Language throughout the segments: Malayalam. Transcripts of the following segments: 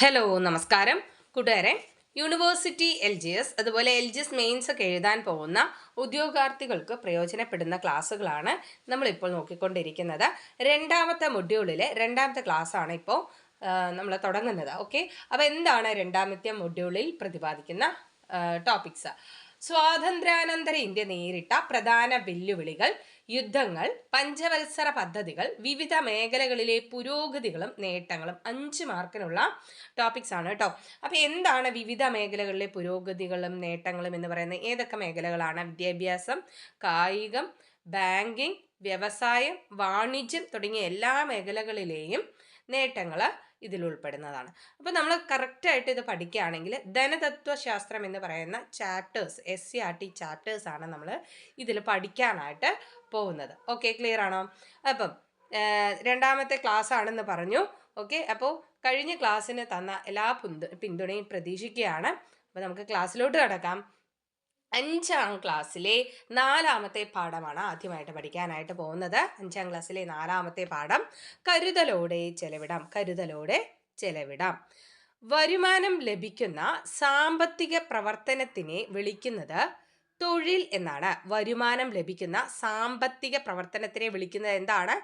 ഹലോ നമസ്കാരം കൂട്ടുകാരെ. യൂണിവേഴ്സിറ്റി LGS അതുപോലെ LGS മെയിൻസ് ഒക്കെ എഴുതാൻ പോകുന്ന ഉദ്യോഗാർത്ഥികൾക്ക് പ്രയോജനപ്പെടുന്ന ക്ലാസ്സുകളാണ് നമ്മളിപ്പോൾ നോക്കിക്കൊണ്ടിരിക്കുന്നത്. രണ്ടാമത്തെ മൊഡ്യൂളിലെ രണ്ടാമത്തെ ക്ലാസ്സാണ് ഇപ്പോൾ നമ്മൾ തുടങ്ങുന്നത്. ഓക്കെ, അപ്പോൾ എന്താണ് രണ്ടാമത്തെ മൊഡ്യൂളിൽ പ്രതിപാദിക്കുന്ന ടോപ്പിക്സ്? സ്വാതന്ത്ര്യാനന്തര ഇന്ത്യ നേരിട്ട പ്രധാന വെല്ലുവിളികൾ, യുദ്ധങ്ങൾ, പഞ്ചവത്സര പദ്ധതികൾ, വിവിധ മേഖലകളിലെ പുരോഗതികളും നേട്ടങ്ങളും. 5 മാർക്കിനുള്ള ടോപ്പിക്സ് ആണ് കേട്ടോ. അപ്പോൾ എന്താണ് വിവിധ മേഖലകളിലെ പുരോഗതികളും നേട്ടങ്ങളും എന്ന് പറയുന്നത്? ഏതൊക്കെ മേഖലകളാണ്? വിദ്യാഭ്യാസം, കായികം, ബാങ്കിങ്, വ്യവസായം, വാണിജ്യം തുടങ്ങിയ എല്ലാ മേഖലകളിലെയും നേട്ടങ്ങൾ ഇതിൽ ഉൾപ്പെടുന്നതാണ്. അപ്പോൾ നമ്മൾ കറക്റ്റായിട്ട് ഇത് പഠിക്കുകയാണെങ്കിൽ ധനതത്വശാസ്ത്രം എന്ന് പറയുന്ന ചാപ്റ്റേഴ്സ്, SCRT ചാപ്റ്റേഴ്സ് ആണ് നമ്മൾ ഇതിൽ പഠിക്കാനായിട്ട് പോകുന്നത്. ഓക്കെ, ക്ലിയർ ആണോ? അപ്പം രണ്ടാമത്തെ ക്ലാസ് ആണെന്ന് പറഞ്ഞു. ഓക്കെ, അപ്പോൾ കഴിഞ്ഞ ക്ലാസ്സിന് തന്ന എല്ലാ പിന്തുണയും പ്രതീക്ഷിക്കുകയാണ്. അപ്പോൾ നമുക്ക് ക്ലാസ്സിലോട്ട് കടക്കാം. 5ാം ക്ലാസ്സിലെ 4ാമത്തെ പാഠമാണ് ആദ്യമായിട്ട് പഠിക്കാനായിട്ട് പോകുന്നത്. 5ാം ക്ലാസ്സിലെ 4ാമത്തെ പാഠം കരുതലോടെ ചെലവിടാം. കരുതലോടെ ചെലവിടാം. വരുമാനം ലഭിക്കുന്ന സാമ്പത്തിക പ്രവർത്തനത്തിനെ വിളിക്കുന്നത് തൊഴിൽ എന്നാണ്. വരുമാനം ലഭിക്കുന്ന സാമ്പത്തിക പ്രവർത്തനത്തിനെ വിളിക്കുന്നത് എന്താണ്?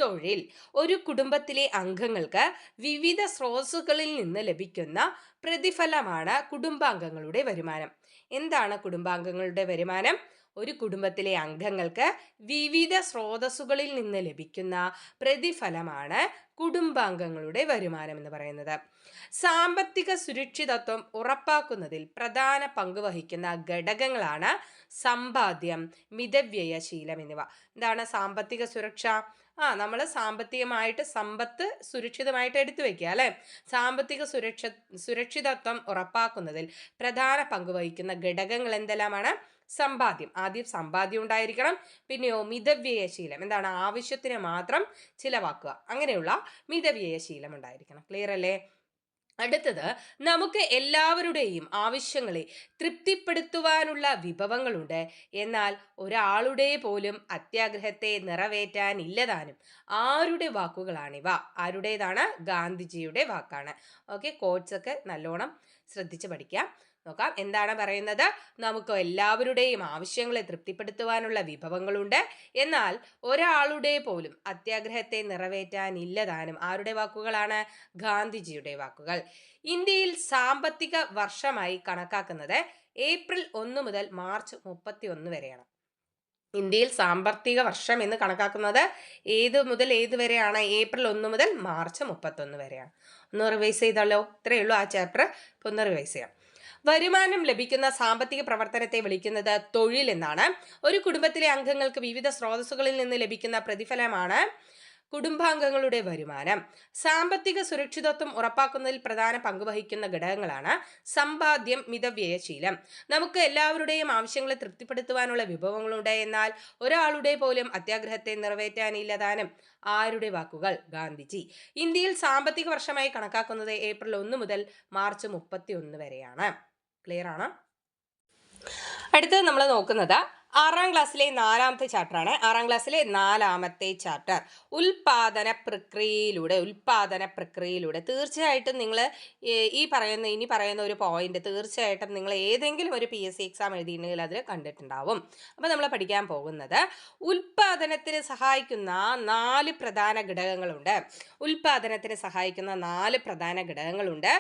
തൊഴിൽ. ഒരു കുടുംബത്തിലെ അംഗങ്ങൾക്ക് വിവിധ സ്രോതസ്സുകളിൽ നിന്ന് ലഭിക്കുന്ന പ്രതിഫലമാണ് കുടുംബാംഗങ്ങളുടെ വരുമാനം. എന്താണ് കുടുംബാംഗങ്ങളുടെ വരുമാനം? ഒരു കുടുംബത്തിലെ അംഗങ്ങൾക്ക് വിവിധ സ്രോതസ്സുകളിൽ നിന്ന് ലഭിക്കുന്ന പ്രതിഫലമാണ് കുടുംബാംഗങ്ങളുടെ വരുമാനം എന്ന് പറയുന്നത്. സാമ്പത്തിക സുരക്ഷിതത്വം ഉറപ്പാക്കുന്നതിൽ പ്രധാന പങ്ക് വഹിക്കുന്ന ഘടകങ്ങളാണ് സമ്പാദ്യം, മിതവ്യയശീലം എന്നിവ. എന്താണ് സാമ്പത്തിക സുരക്ഷ? നമ്മൾ സാമ്പത്തികമായിട്ട് സമ്പത്ത് സുരക്ഷിതമായിട്ട് എടുത്തു വെക്കുക അല്ലെ. സാമ്പത്തിക സുരക്ഷിതത്വം ഉറപ്പാക്കുന്നതിൽ പ്രധാന പങ്ക് വഹിക്കുന്ന ഘടകങ്ങൾ എന്തെല്ലാമാണ്? സമ്പാദ്യം. ആദ്യം സമ്പാദ്യം ഉണ്ടായിരിക്കണം. പിന്നെയോ മിതവ്യയശീലം. എന്താണ്? ആവശ്യത്തിന് മാത്രം ചിലവാക്കുക. അങ്ങനെയുള്ള മിതവ്യയശീലം ഉണ്ടായിരിക്കണം. ക്ലിയർ അല്ലേ? അടുത്തത്, നമുക്ക് എല്ലാവരുടെയും ആവശ്യങ്ങളെ തൃപ്തിപ്പെടുത്തുവാനുള്ള വിഭവങ്ങളുണ്ട്, എന്നാൽ ഒരാളുടെ പോലും അത്യാഗ്രഹത്തെ നിറവേറ്റാനില്ലതാനും. ആരുടെ വാക്കുകളാണിവ? ആരുടേതാണ്? ഗാന്ധിജിയുടെ വാക്കാണ്. ഓക്കെ, കോട്സ് ഒക്കെ നല്ലോണം ശ്രദ്ധിച്ച് പഠിക്കാം. നോക്കാം എന്താണ് പറയുന്നത്. നമുക്ക് എല്ലാവരുടെയും ആവശ്യങ്ങളെ തൃപ്തിപ്പെടുത്തുവാനുള്ള വിഭവങ്ങളുണ്ട്, എന്നാൽ ഒരാളുടെ പോലും അത്യാഗ്രഹത്തെ നിറവേറ്റാനില്ലതാനും. ആരുടെ വാക്കുകളാണ്? ഗാന്ധിജിയുടെ വാക്കുകൾ. ഇന്ത്യയിൽ സാമ്പത്തിക വർഷമായി കണക്കാക്കുന്നത് ഏപ്രിൽ 1 മുതൽ മാർച്ച് 31 വരെയാണ്. ഇന്ത്യയിൽ സാമ്പത്തിക വർഷം എന്ന് കണക്കാക്കുന്നത് ഏത് മുതൽ ഏത് വരെയാണ്? ഏപ്രിൽ 1 മുതൽ മാർച്ച് 31 വരെയാണ്. ഒന്ന് റിവൈസ് ചെയ്താലോ? ഇത്രയേ ഉള്ളൂ ആ ചാപ്റ്റർ. ഇപ്പോൾ ഒന്ന് റിവൈസ് ചെയ്യാം. വരുമാനം ലഭിക്കുന്ന സാമ്പത്തിക പ്രവർത്തനത്തെ വിളിക്കുന്നത് തൊഴിൽ എന്നാണ്. ഒരു കുടുംബത്തിലെ അംഗങ്ങൾക്ക് വിവിധ സ്രോതസ്സുകളിൽ നിന്ന് ലഭിക്കുന്ന പ്രതിഫലമാണ് കുടുംബാംഗങ്ങളുടെ വരുമാനം. സാമ്പത്തിക സുരക്ഷിതത്വം ഉറപ്പാക്കുന്നതിൽ പ്രധാന പങ്ക് വഹിക്കുന്ന ഘടകങ്ങളാണ് സമ്പാദ്യം, മിതവ്യയശീലം. നമുക്ക് എല്ലാവരുടെയും ആവശ്യങ്ങളെ തൃപ്തിപ്പെടുത്തുവാനുള്ള വിഭവങ്ങളുണ്ട്, എന്നാൽ ഒരാളുടെ പോലും അത്യാഗ്രഹത്തെ നിറവേറ്റാനില്ലതാനും. ആരുടെ വാക്കുകൾ? ഗാന്ധിജി. ഇന്ത്യയിൽ സാമ്പത്തിക വർഷമായി കണക്കാക്കുന്നത് ഏപ്രിൽ 1 മുതൽ മാർച്ച് 31 വരെയാണ്. ക്ലിയർ ആണ്? അടുത്തത് നമ്മൾ നോക്കുന്നത് 6ാം ക്ലാസ്സിലെ 4ാമത്തെ ചാപ്റ്ററാണ്. 6ാം ക്ലാസ്സിലെ 4ാമത്തെ ചാപ്റ്റർ ഉൽപാദന പ്രക്രിയയിലൂടെ. തീർച്ചയായിട്ടും നിങ്ങൾ ഇനി പറയുന്ന ഒരു പോയിന്റ് തീർച്ചയായിട്ടും നിങ്ങൾ ഏതെങ്കിലും ഒരു PSC എക്സാം എഴുതിയിട്ടുണ്ടെങ്കിൽ അതിൽ കണ്ടിട്ടുണ്ടാവും. അപ്പോൾ നമ്മൾ പഠിക്കാൻ പോകുന്നത് ഉൽപാദനത്തിന് സഹായിക്കുന്ന 4 പ്രധാന ഘടകങ്ങളുണ്ട്. ഉൽപാദനത്തിന് സഹായിക്കുന്ന 4 പ്രധാന ഘടകങ്ങളുണ്ട്.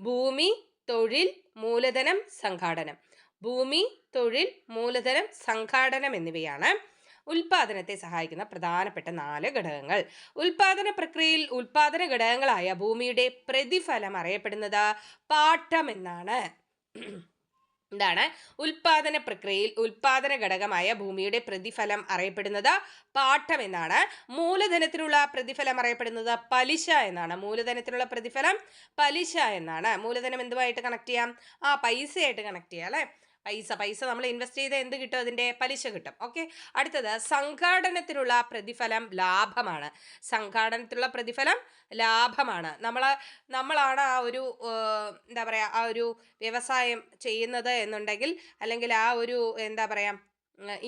ഭൂമി, തൊഴിൽ, മൂലധനം, സംഘാടനം. ഭൂമി, തൊഴിൽ, മൂലധനം, സംഘാടനം എന്നിവയാണ് ഉൽപാദനത്തെ സഹായിക്കുന്ന പ്രധാനപ്പെട്ട 4 ഘടകങ്ങൾ. ഉൽപാദന പ്രക്രിയയിൽ ഉൽപാദന ഘടകങ്ങളായ ഭൂമിയുടെ പ്രതിഫലം അറിയപ്പെടുന്നത് പാട്ടം എന്നാണ്. എന്താണ്? ഉൽപാദന പ്രക്രിയയിൽ ഉൽപാദന ഘടകമായ ഭൂമിയുടെ പ്രതിഫലം അറിയപ്പെടുന്നത് പാട്ടം എന്നാണ്. മൂലധനത്തിനുള്ള പ്രതിഫലം അറിയപ്പെടുന്നത് പലിശ എന്നാണ്. മൂലധനത്തിനുള്ള പ്രതിഫലം പലിശ എന്നാണ്. മൂലധനം എന്തുമായിട്ട് കണക്ട് ചെയ്യാം? പൈസയായിട്ട് കണക്ട് ചെയ്യാം അല്ലെ. പൈസ നമ്മൾ ഇൻവെസ്റ്റ് ചെയ്ത് എന്ത് കിട്ടും? അതിൻ്റെ പലിശ കിട്ടും. ഓക്കെ, അടുത്തത് സംഘാടനത്തിനുള്ള പ്രതിഫലം ലാഭമാണ്. സംഘാടനത്തിലുള്ള പ്രതിഫലം ലാഭമാണ്. നമ്മളാണ് ആ ഒരു എന്താ പറയുക, ആ ഒരു വ്യവസായം ചെയ്യുന്നത് എന്നുണ്ടെങ്കിൽ, അല്ലെങ്കിൽ ആ ഒരു എന്താ പറയുക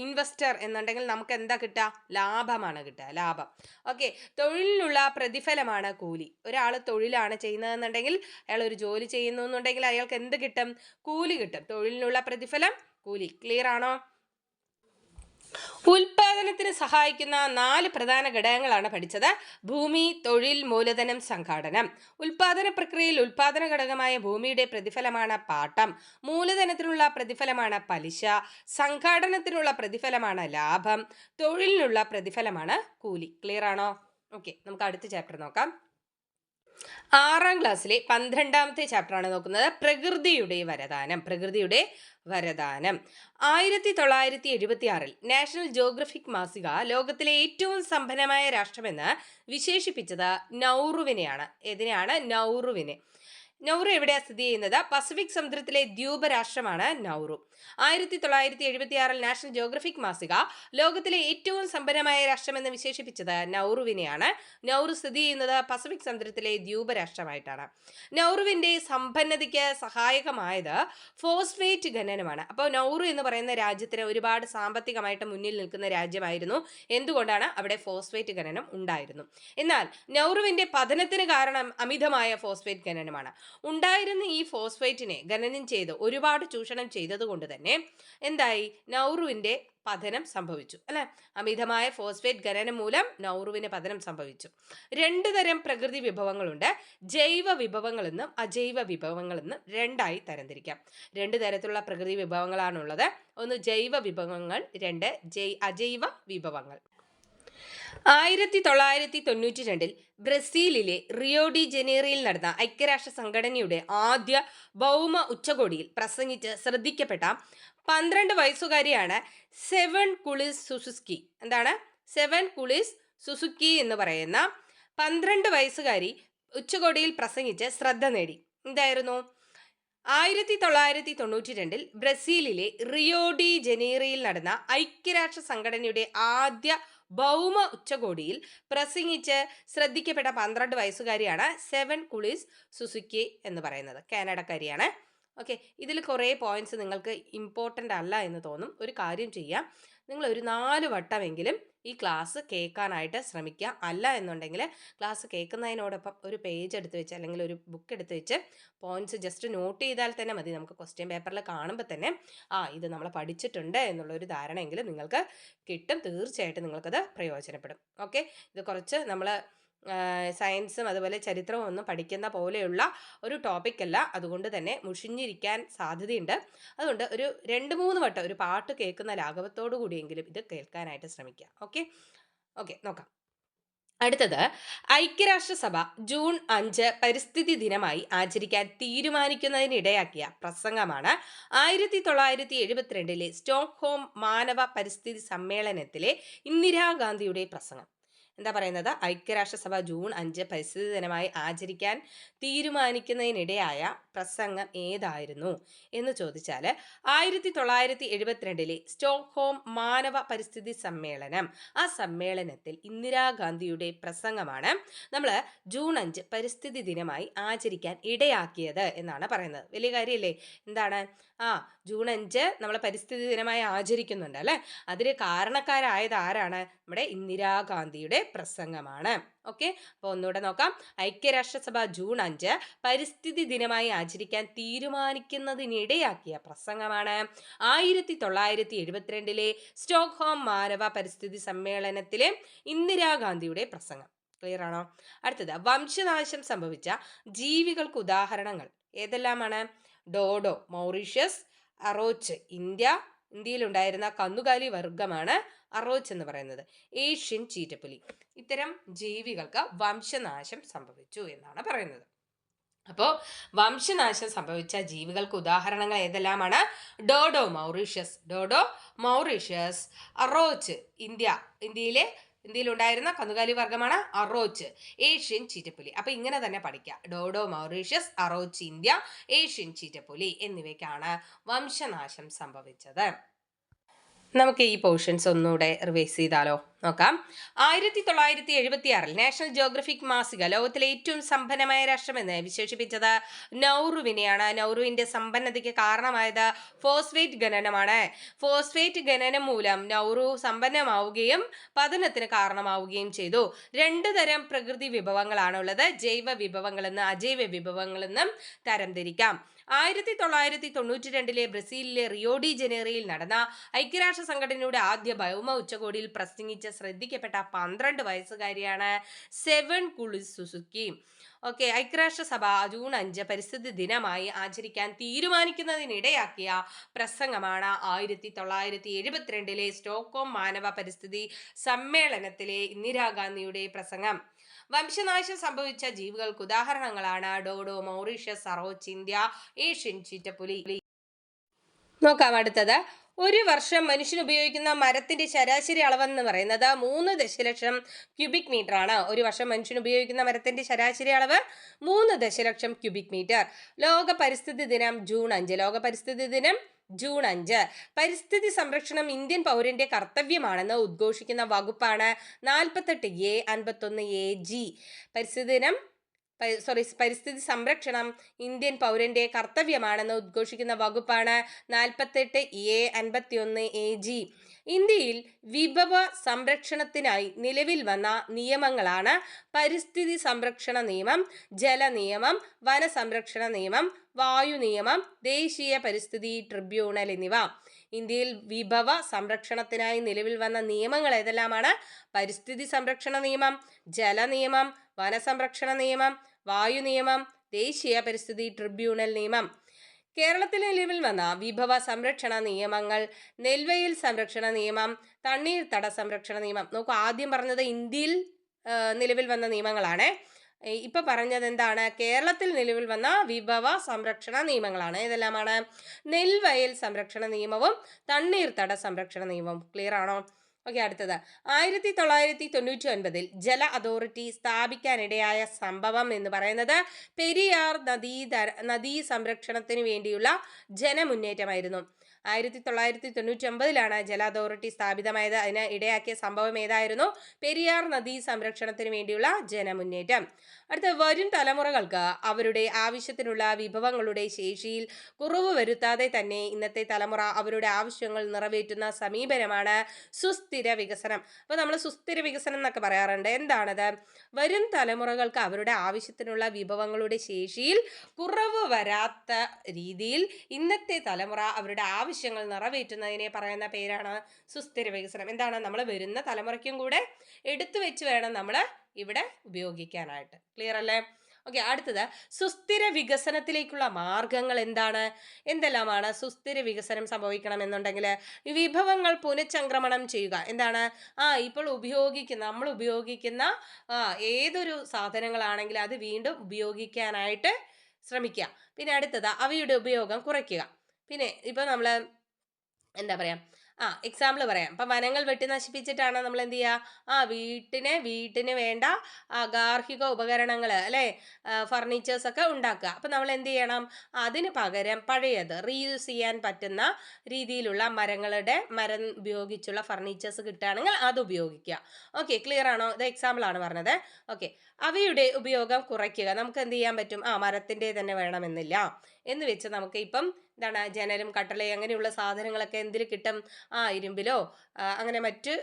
ഇൻവെസ്റ്റർ എന്നുണ്ടെങ്കിൽ നമുക്ക് എന്താ കിട്ടുക? ലാഭമാണ് കിട്ടുക, ലാഭം. ഓക്കെ, തൊഴിലിനുള്ള പ്രതിഫലമാണ് കൂലി. ഒരാൾ തൊഴിലാണ് ചെയ്യുന്നതെന്നുണ്ടെങ്കിൽ, അയാൾ ഒരു ജോലി ചെയ്യുന്നു എന്നുണ്ടെങ്കിൽ അയാൾക്ക് എന്ത് കിട്ടും? കൂലി കിട്ടും. തൊഴിലിനുള്ള പ്രതിഫലം കൂലി. ക്ലിയർ ആണോ? ഉൽപാദനത്തിന് സഹായിക്കുന്ന 4 പ്രധാന ഘടകങ്ങളാണ് പഠിച്ചത്. ഭൂമി, തൊഴിൽ, മൂലധനം, സംഘാടനം. ഉൽപാദന പ്രക്രിയയിൽ ഉൽപാദന ഘടകമായ ഭൂമിയുടെ പ്രതിഫലമാണ് പാട്ടം. മൂലധനത്തിനുള്ള പ്രതിഫലമാണ് പലിശ. സംഘാടനത്തിനുള്ള പ്രതിഫലമാണ് ലാഭം. തൊഴിലിനുള്ള പ്രതിഫലമാണ് കൂലി. ക്ലിയർ ആണോ? ഓക്കെ, നമുക്ക് അടുത്ത ചാപ്റ്റർ നോക്കാം. 6ാം ക്ലാസ്സിലെ 12ാമത്തെ ചാപ്റ്ററാണ് നോക്കുന്നത്. പ്രകൃതിയുടെ വരദാനം. പ്രകൃതിയുടെ വരദാനം. 1976 നാഷണൽ ജിയോഗ്രഫിക് മാസിക ലോകത്തിലെ ഏറ്റവും സമ്പന്നമായ രാഷ്ട്രമെന്ന് വിശേഷിപ്പിച്ചത് നൗറുവിനെയാണ്. ഏതിനെയാണ്? നൗറുവിനെ. നൗറു എവിടെയാണ് സ്ഥിതി ചെയ്യുന്നത്? പസഫിക് സമുദ്രത്തിലെ ദ്വീപ രാഷ്ട്രമാണ് നൗറു. 1976 നാഷണൽ ജിയോഗ്രഫിക് മാസിക ലോകത്തിലെ ഏറ്റവും സമ്പന്നമായ രാഷ്ട്രമെന്ന് വിശേഷിപ്പിച്ചത് നൗറുവിനെയാണ്. നൗറു സ്ഥിതി ചെയ്യുന്നത് പസഫിക് സമുദ്രത്തിലെ ദ്വീപ രാഷ്ട്രമായിട്ടാണ്. നൗറുവിന്റെ സമ്പന്നതയ്ക്ക് സഹായകമായത് ഫോസ്ഫേറ്റ് ഖനനമാണ്. അപ്പോൾ നൗറു എന്ന് പറയുന്ന രാജ്യത്തിന് ഒരുപാട് സാമ്പത്തികമായിട്ട് മുന്നിൽ നിൽക്കുന്ന രാജ്യമായിരുന്നു. എന്തുകൊണ്ടാണ്? അവിടെ ഫോസ്ഫേറ്റ് ഖനനം ഉണ്ടായിരുന്നു. എന്നാൽ നൗറുവിന്റെ പതനത്തിന് കാരണം അമിതമായ ഫോസ്ഫേറ്റ് ഖനനമാണ്. ഉണ്ടായിരുന്ന ഈ ഫോസ്ഫേറ്റിനെ ഖനനം ചെയ്ത് ഒരുപാട് ചൂഷണം ചെയ്തത് കൊണ്ട് തന്നെ എന്തായി? നൗറുവിന്റെ പതനം സംഭവിച്ചു, അല്ലെ? അമിതമായ ഫോസ്ഫേറ്റ് ഖനനം മൂലം നൗറുവിന് പതനം സംഭവിച്ചു. 2 തരം പ്രകൃതി വിഭവങ്ങളുണ്ട്. ജൈവ വിഭവങ്ങളെന്നും അജൈവ വിഭവങ്ങളെന്നും 2ആയി തരംതിരിക്കാം. 2 തരത്തിലുള്ള പ്രകൃതി വിഭവങ്ങളാണുള്ളത്. ഒന്ന് ജൈവ വിഭവങ്ങൾ, 2 അജൈവ വിഭവങ്ങൾ. 1992 ബ്രസീലിലെ റിയോ ഡി ജനീറോയിൽ നടന്ന ഐക്യരാഷ്ട്ര സംഘടനയുടെ ആദ്യ ഭൗമ ഉച്ചകോടിയിൽ പ്രസംഗിച്ച് ശ്രദ്ധിക്കപ്പെട്ട 12 വയസ്സുകാരിയാണ് സെവൻ കുളിസ് സുസുക്കി. എന്താണ്? സെവൻ കുളിസ് സുസുക്കി എന്ന് പറയുന്ന 12 വയസ്സുകാരി ഉച്ചകോടിയിൽ പ്രസംഗിച്ച് ശ്രദ്ധ നേടി. എന്തായിരുന്നു? 1992 ബ്രസീലിലെ റിയോ ഡി ജനീറോയിൽ നടന്ന ഐക്യരാഷ്ട്ര സംഘടനയുടെ ആദ്യ ഭൗമ ഉച്ചകോടിയിൽ പ്രസംഗിച്ച് ശ്രദ്ധിക്കപ്പെട്ട 12 വയസ്സുകാരിയാണ് സെവൻ കുളിസ് സുസുക്കി എന്ന് പറയുന്നത്. കാനഡക്കാരിയാണ്. ഓക്കെ, ഇതിൽ കുറേ പോയിന്റ്സ് നിങ്ങൾക്ക് ഇമ്പോർട്ടൻ്റ് അല്ല എന്ന് തോന്നും. ഒരു കാര്യം ചെയ്യാം, നിങ്ങൾ ഒരു 4 വട്ടമെങ്കിലും ഈ ക്ലാസ് കേൾക്കാനായിട്ട് ശ്രമിക്കുക. അല്ല എന്നുണ്ടെങ്കിൽ ക്ലാസ് കേൾക്കുന്നതിനോടൊപ്പം ഒരു പേജ് എടുത്ത് വെച്ച് അല്ലെങ്കിൽ ഒരു ബുക്ക് എടുത്ത് വെച്ച് പോയിന്റ്സ് ജസ്റ്റ് നോട്ട് ചെയ്താൽ തന്നെ മതി. നമുക്ക് ക്വസ്റ്റ്യൻ പേപ്പറിൽ കാണുമ്പോൾ തന്നെ ഇത് നമ്മൾ പഠിച്ചിട്ടുണ്ട് എന്നുള്ളൊരു ധാരണയെങ്കിലും നിങ്ങൾക്ക് കിട്ടും. തീർച്ചയായിട്ടും നിങ്ങൾക്കത് പ്രയോജനപ്പെടും. ഓക്കെ, ഇത് കുറച്ച് നമ്മൾ സയൻസും അതുപോലെ ചരിത്രവും ഒന്നും പഠിക്കുന്ന പോലെയുള്ള ഒരു ടോപ്പിക്കല്ല. അതുകൊണ്ട് തന്നെ മുഷിഞ്ഞിരിക്കാൻ സാധ്യതയുണ്ട്. അതുകൊണ്ട് ഒരു 2-3 വട്ടം ഒരു പാട്ട് കേൾക്കുന്ന ലാഘവത്തോടു കൂടിയെങ്കിലും ഇത് കേൾക്കാനായിട്ട് ശ്രമിക്കുക. ഓക്കെ, നോക്കാം. അടുത്തത്, ഐക്യരാഷ്ട്രസഭ ജൂൺ 5 പരിസ്ഥിതി ദിനമായി ആചരിക്കാൻ തീരുമാനിക്കുന്നതിനിടയാക്കിയ പ്രസംഗമാണ് 1972 സ്റ്റോക്ക്ഹോം മാനവ പരിസ്ഥിതി സമ്മേളനത്തിലെ ഇന്ദിരാഗാന്ധിയുടെ പ്രസംഗം. എന്താ പറയുന്നത്? ഐക്യരാഷ്ട്രസഭ ജൂൺ 5 പരിസ്ഥിതി ദിനമായി ആചരിക്കാൻ തീരുമാനിക്കുന്നതിനിടയായ പ്രസംഗം ഏതായിരുന്നു എന്ന് ചോദിച്ചാൽ 1972 സ്റ്റോക്ക്ഹോം മാനവ പരിസ്ഥിതി സമ്മേളനം. ആ സമ്മേളനത്തിൽ ഇന്ദിരാഗാന്ധിയുടെ പ്രസംഗമാണ് നമ്മൾ ജൂൺ 5 പരിസ്ഥിതി ദിനമായി ആചരിക്കാൻ ഇടയാക്കിയത് എന്നാണ് പറയുന്നത്. വലിയ കാര്യമല്ലേ? എന്താണ്? ജൂൺ 5 നമ്മൾ പരിസ്ഥിതി ദിനമായി ആചരിക്കുന്നുണ്ട്, അല്ലെ? അതിന് കാരണക്കാരായത് ആരാണ്? നമ്മുടെ ഇന്ദിരാഗാന്ധിയുടെ പ്രസംഗമാണ്. ഓക്കെ, അപ്പോൾ ഒന്നുകൂടെ നോക്കാം. ഐക്യരാഷ്ട്രസഭ ജൂൺ 5 പരിസ്ഥിതി ദിനമായി ആചരിക്കാൻ തീരുമാനിക്കുന്നതിനിടയാക്കിയ പ്രസംഗമാണ് 1972 സ്റ്റോക്ക്ഹോം മാനവ പരിസ്ഥിതി സമ്മേളനത്തിലെ ഇന്ദിരാഗാന്ധിയുടെ പ്രസംഗം. ക്ലിയർ ആണോ? അടുത്തത്, വംശനാശം സംഭവിച്ച ജീവികൾക്ക് ഉദാഹരണങ്ങൾ ഏതെല്ലാമാണ്? ഡോഡോ മൗറീഷ്യസ്, അറോച്ച് ഇന്ത്യയിലുണ്ടായിരുന്ന കന്നുകാലി വർഗമാണ് അറോച്ച് എന്ന് പറയുന്നത്. ഏഷ്യൻ ചീറ്റപ്പുലി. ഇത്തരം ജീവികൾക്ക് വംശനാശം സംഭവിച്ചു എന്നാണ് പറയുന്നത്. അപ്പോൾ വംശനാശം സംഭവിച്ച ജീവികൾക്ക് ഉദാഹരണങ്ങൾ ഏതെല്ലാമാണ്? ഡോഡോ മൗറീഷ്യസ്, അറോച്ച് ഇന്ത്യയിലുണ്ടായിരുന്ന കന്നുകാലി വർഗമാണ് അറോച്ച്, ഏഷ്യൻ ചീറ്റപ്പുലി. അപ്പൊ ഇങ്ങനെ തന്നെ പഠിക്കുക. ഡോഡോ മൗറീഷ്യസ്, അറോച്ച് ഇന്ത്യ, ഏഷ്യൻ ചീറ്റപ്പുലി എന്നിവയ്ക്കാണ് വംശനാശം സംഭവിച്ചത്. നമുക്ക് ഈ പോർഷൻസ് ഒന്നുകൂടെ റിവൈസ് ചെയ്താലോ? നോക്കാം. 1976 നാഷണൽ ജിയോഗ്രഫിക് മാസിക ലോകത്തിലെ ഏറ്റവും സമ്പന്നമായ രാഷ്ട്രമെന്ന് വിശേഷിപ്പിച്ചത് നൗറുവിനെയാണ്. നൗറുവിന്റെ സമ്പന്നതയ്ക്ക് കാരണമായത് ഫോസ്ഫേറ്റ് ഖനനമാണ്. ഫോസ്ഫേറ്റ് ഖനനം മൂലം നൗറു സമ്പന്നമാവുകയും പതനത്തിന് കാരണമാവുകയും ചെയ്തു. രണ്ടു തരം പ്രകൃതി വിഭവങ്ങളാണുള്ളത്. ജൈവ വിഭവങ്ങളെന്ന് അജൈവ വിഭവങ്ങളെന്നും തരംതിരിക്കാം. 1992 ബ്രസീലിലെ റിയോ ഡി ജനീറോയിൽ നടന്ന ഐക്യരാഷ്ട്ര സംഘടനയുടെ ആദ്യ ഭൗമ ഉച്ചകോടിയിൽ പ്രസംഗിച്ച ശ്രദ്ധിക്കപ്പെട്ട 12 വയസ്സുകാരിയാണ് സെവൻ കുളി സുസുക്കി. ഓക്കെ, ഐക്യരാഷ്ട്രസഭ ജൂൺ 5 പരിസ്ഥിതി ദിനമായി ആചരിക്കാൻ തീരുമാനിക്കുന്നതിനിടയാക്കിയ പ്രസംഗമാണ് 1972 സ്റ്റോക്ക്ഹോം മാനവ പരിസ്ഥിതി സമ്മേളനത്തിലെ ഇന്ദിരാഗാന്ധിയുടെ പ്രസംഗം. വംശനാശം സംഭവിച്ച ജീവികൾക്ക് ഉദാഹരണങ്ങളാണ് ഡോഡോ, മൗറീഷ്യസ്, സറോ, ചിന്ത്യ, ഏഷ്യൻ ചീറ്റപ്പുലി. നോക്കാം അടുത്തത്. ഒരു വർഷം മനുഷ്യൻ ഉപയോഗിക്കുന്ന മരത്തിന്റെ ശരാശരി അളവെന്ന് പറയുന്നത് 3 ദശലക്ഷം ക്യൂബിക് മീറ്റർ ആണ്. ഒരു വർഷം മനുഷ്യൻ ഉപയോഗിക്കുന്ന മരത്തിന്റെ ശരാശരി അളവ് 3 ദശലക്ഷം ക്യൂബിക് മീറ്റർ. ലോക പരിസ്ഥിതി ദിനം ജൂൺ 5. ലോക പരിസ്ഥിതി ദിനം ജൂൺ 5. പരിസ്ഥിതി സംരക്ഷണം ഇന്ത്യൻ പൗരന്റെ കർത്തവ്യമാണെന്ന് ഉദ്ഘോഷിക്കുന്ന വകുപ്പാണ് 48A 51AG. പരിസ്ഥിതി ദിനം പരിസ്ഥിതി സംരക്ഷണം ഇന്ത്യൻ പൗരന്റെ കർത്തവ്യമാണെന്ന് ഉദ്ഘോഷിക്കുന്ന വകുപ്പാണ് 48A 51AG. ഇന്ത്യയിൽ വിഭവ സംരക്ഷണത്തിനായി നിലവിൽ വന്ന നിയമങ്ങളാണ് പരിസ്ഥിതി സംരക്ഷണ നിയമം, ജല നിയമം, വന സംരക്ഷണ നിയമം, വായു നിയമം, ദേശീയ പരിസ്ഥിതി ട്രിബ്യൂണൽ എന്നിവ. ഇന്ത്യയിൽ വിഭവ സംരക്ഷണത്തിനായി നിലവിൽ വന്ന നിയമങ്ങൾ ഏതെല്ലാമാണ്? പരിസ്ഥിതി സംരക്ഷണ നിയമം, ജല നിയമം, വനസംരക്ഷണ നിയമം, വായു നിയമം, ദേശീയ പരിസ്ഥിതി ട്രിബ്യൂണൽ നിയമം. കേരളത്തിൽ നിലവിൽ വന്ന വിഭവ സംരക്ഷണ നിയമങ്ങൾ നെൽവയൽ സംരക്ഷണ നിയമം, തണ്ണീർത്തട സംരക്ഷണ നിയമം. നോക്കൂ, ആദ്യം പറഞ്ഞത് ഇന്ത്യയിൽ നിലവിൽ വന്ന നിയമങ്ങളാണ്. ഇപ്പൊ പറഞ്ഞത് എന്താണ്? കേരളത്തിൽ നിലവിൽ വന്ന വിഭവ സംരക്ഷണ നിയമങ്ങളാണ്. ഏതെല്ലാമാണ്? നെൽവയൽ സംരക്ഷണ നിയമവും തണ്ണീർത്തട സംരക്ഷണ നിയമവും. ക്ലിയർ ആണോ? ഓക്കെ, അടുത്തത്. 1999 ജല അതോറിറ്റി സ്ഥാപിക്കാനിടയായ സംഭവം എന്ന് പറയുന്നത് പെരിയാർ നദീ സംരക്ഷണത്തിന് വേണ്ടിയുള്ള ജനമുന്നേറ്റമായിരുന്നു. 1999 ജല അതോറിറ്റി സ്ഥാപിതമായത്. അതിന് ഇടയാക്കിയ സംഭവം ഏതായിരുന്നു? പെരിയാർ നദീ സംരക്ഷണത്തിന് വേണ്ടിയുള്ള ജനമുന്നേറ്റം. അടുത്ത, വരും തലമുറകൾക്ക് അവരുടെ ആവശ്യത്തിനുള്ള വിഭവങ്ങളുടെ ശേഷിയിൽ കുറവ് വരുത്താതെ തന്നെ ഇന്നത്തെ തലമുറ അവരുടെ ആവശ്യങ്ങൾ നിറവേറ്റുന്ന സമീപനമാണ് സുസ്ഥിര വികസനം. അപ്പോൾ നമ്മൾ സുസ്ഥിര വികസനം എന്നൊക്കെ പറയാറുണ്ട്. എന്താണത്? വരും തലമുറകൾക്ക് അവരുടെ ആവശ്യത്തിനുള്ള വിഭവങ്ങളുടെ ശേഷിയിൽ കുറവ് വരാത്ത രീതിയിൽ ഇന്നത്തെ തലമുറ അവരുടെ ആവശ്യങ്ങൾ നിറവേറ്റുന്നതിനെ പറയുന്ന പേരാണ് സുസ്ഥിര വികസനം. എന്താണ്? നമ്മൾ വരുന്ന തലമുറയ്ക്കും കൂടെ എടുത്തു വെച്ച് വേണം നമ്മൾ ഇവിടെ ഉപയോഗിക്കാനായിട്ട്. ക്ലിയർ അല്ലേ? ഓക്കെ, അടുത്തത്. സുസ്ഥിര വികസനത്തിലേക്കുള്ള മാർഗങ്ങൾ എന്താണ്? എന്തെല്ലാമാണ്? സുസ്ഥിര വികസനം സംഭവിക്കണം എന്നുണ്ടെങ്കിൽ വിഭവങ്ങൾ പുനഃചംക്രമണം ചെയ്യുക. എന്താണ്? ഇപ്പോൾ നമ്മൾ ഉപയോഗിക്കുന്ന ഏതൊരു സാധനങ്ങളാണെങ്കിലും അത് വീണ്ടും ഉപയോഗിക്കാനായിട്ട് ശ്രമിക്കുക. പിന്നെ അടുത്തത്, അവയുടെ ഉപയോഗം കുറയ്ക്കുക. പിന്നെ ഇപ്പൊ നമ്മൾ എന്താ പറയാ, എക്സാമ്പിൾ പറയാം. ഇപ്പം വനങ്ങൾ വെട്ടി നശിപ്പിച്ചിട്ടാണ് നമ്മൾ എന്ത് ചെയ്യുക? വീട്ടിന് വേണ്ട ഗാർഹിക ഉപകരണങ്ങൾ അല്ലേ, ഫർണിച്ചേഴ്സ് ഒക്കെ ഉണ്ടാക്കുക. അപ്പം നമ്മൾ എന്ത് ചെയ്യണം? അതിന് പകരം പഴയത് റീയൂസ് ചെയ്യാൻ പറ്റുന്ന രീതിയിലുള്ള മരം ഉപയോഗിച്ചുള്ള ഫർണിച്ചേഴ്സ് കിട്ടുകയാണെങ്കിൽ അത് ഉപയോഗിക്കുക. ഓക്കെ, ക്ലിയർ ആണോ? ഇത് എക്സാമ്പിൾ ആണ് പറഞ്ഞത്. ഓക്കെ, അവയുടെ ഉപയോഗം കുറയ്ക്കുക. നമുക്ക് എന്ത് ചെയ്യാൻ പറ്റും? മരത്തിൻ്റെ തന്നെ വേണമെന്നില്ല എന്ന് വെച്ച് നമുക്ക് ഇപ്പം എന്താണ്, ജനലും കട്ടളയും അങ്ങനെയുള്ള സാധനങ്ങളൊക്കെ എന്തിൽ കിട്ടും? ഇരുമ്പിലോ അങ്ങനെ മറ്റ്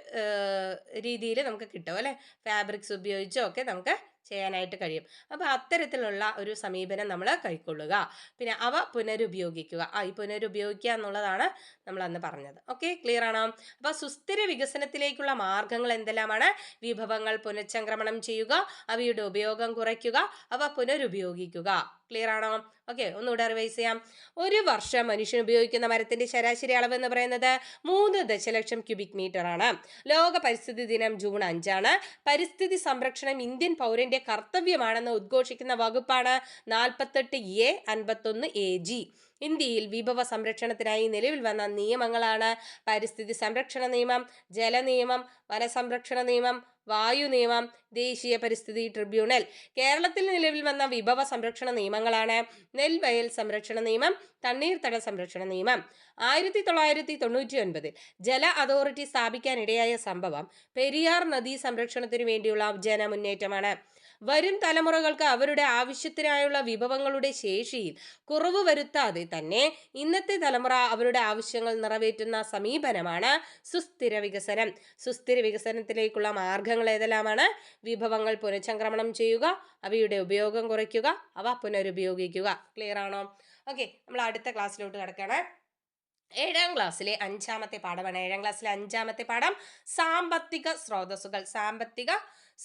രീതിയിൽ നമുക്ക് കിട്ടും അല്ലേ. ഫാബ്രിക്സ് ഉപയോഗിച്ചോ ഒക്കെ നമുക്ക് ചെയ്യാനായിട്ട് കഴിയും. അപ്പോൾ അത്തരത്തിലുള്ള ഒരു സമീപനം നമ്മൾ കൈക്കൊള്ളുക. പിന്നെ അവ പുനരുപയോഗിക്കുക. ഈ പുനരുപയോഗിക്കുക എന്നുള്ളതാണ് നമ്മൾ അന്ന് പറഞ്ഞത്. ഓക്കെ, ക്ലിയർ ആണോ? അപ്പോൾ സുസ്ഥിര വികസനത്തിലേക്കുള്ള മാർഗങ്ങൾ എന്തെല്ലാമാണ്? വിഭവങ്ങൾ പുനഃചംക്രമണം ചെയ്യുക, അവയുടെ ഉപയോഗം കുറയ്ക്കുക, അവ പുനരുപയോഗിക്കുക. ക്ലിയർ ആണോ? ഓക്കെ, ഒന്നുകൂടെ റിവൈസ് ചെയ്യാം. ഒരു വർഷം മനുഷ്യൻ ഉപയോഗിക്കുന്ന മരത്തിന്റെ ശരാശരി അളവ് എന്ന് പറയുന്നത് 3 ദശലക്ഷം ക്യൂബിക് മീറ്റർ ആണ്. ലോക പരിസ്ഥിതി ദിനം ജൂൺ 5. പരിസ്ഥിതി സംരക്ഷണം ഇന്ത്യൻ പൗരന്റെ കർത്തവ്യമാണെന്ന് ഉദ്ഘോഷിക്കുന്ന വകുപ്പാണ് 48A 51AG. ഇന്ത്യയിൽ വിഭവ സംരക്ഷണത്തിനായി നിലവിൽ വന്ന നിയമങ്ങളാണ് പരിസ്ഥിതി സംരക്ഷണ നിയമം, ജല നിയമം, വനസംരക്ഷണ നിയമം, വായു നിയമം, ദേശീയ പരിസ്ഥിതി ട്രിബ്യൂണൽ. കേരളത്തിൽ നിലവിൽ വന്ന വിഭവ സംരക്ഷണ നിയമങ്ങളാണ് നെൽവയൽ സംരക്ഷണ നിയമം, തണ്ണീർത്തട സംരക്ഷണ നിയമം. 1999 ജല അതോറിറ്റി സ്ഥാപിക്കാനിടയായ സംഭവം പെരിയാർ നദീ സംരക്ഷണത്തിനു വേണ്ടിയുള്ള ജനമുന്നേറ്റമാണ്. വരും തലമുറകൾക്ക് അവരുടെ ആവശ്യത്തിനായുള്ള വിഭവങ്ങളുടെ ശേഷിയിൽ കുറവ് വരുത്താതെ തന്നെ ഇന്നത്തെ തലമുറ അവരുടെ ആവശ്യങ്ങൾ നിറവേറ്റുന്ന സമീപനമാണ് സുസ്ഥിര വികസനം. സുസ്ഥിര വികസനത്തിലേക്കുള്ള മാർഗങ്ങൾ ഏതെല്ലാമാണ്? വിഭവങ്ങൾ പുനഃചംക്രമണം ചെയ്യുക, അവയുടെ ഉപയോഗം കുറയ്ക്കുക, അവ പുനരുപയോഗിക്കുക. ക്ലിയർ ആണോ? ഓക്കെ, നമ്മൾ അടുത്ത ക്ലാസ്സിലോട്ട് കിടക്കുകയാണ്. 7ാം ക്ലാസ്സിലെ 5ാമത്തെ പാഠമാണ്. 7ാം ക്ലാസ്സിലെ 5ാമത്തെ പാഠം സാമ്പത്തിക സ്രോതസ്സുകൾ. സാമ്പത്തിക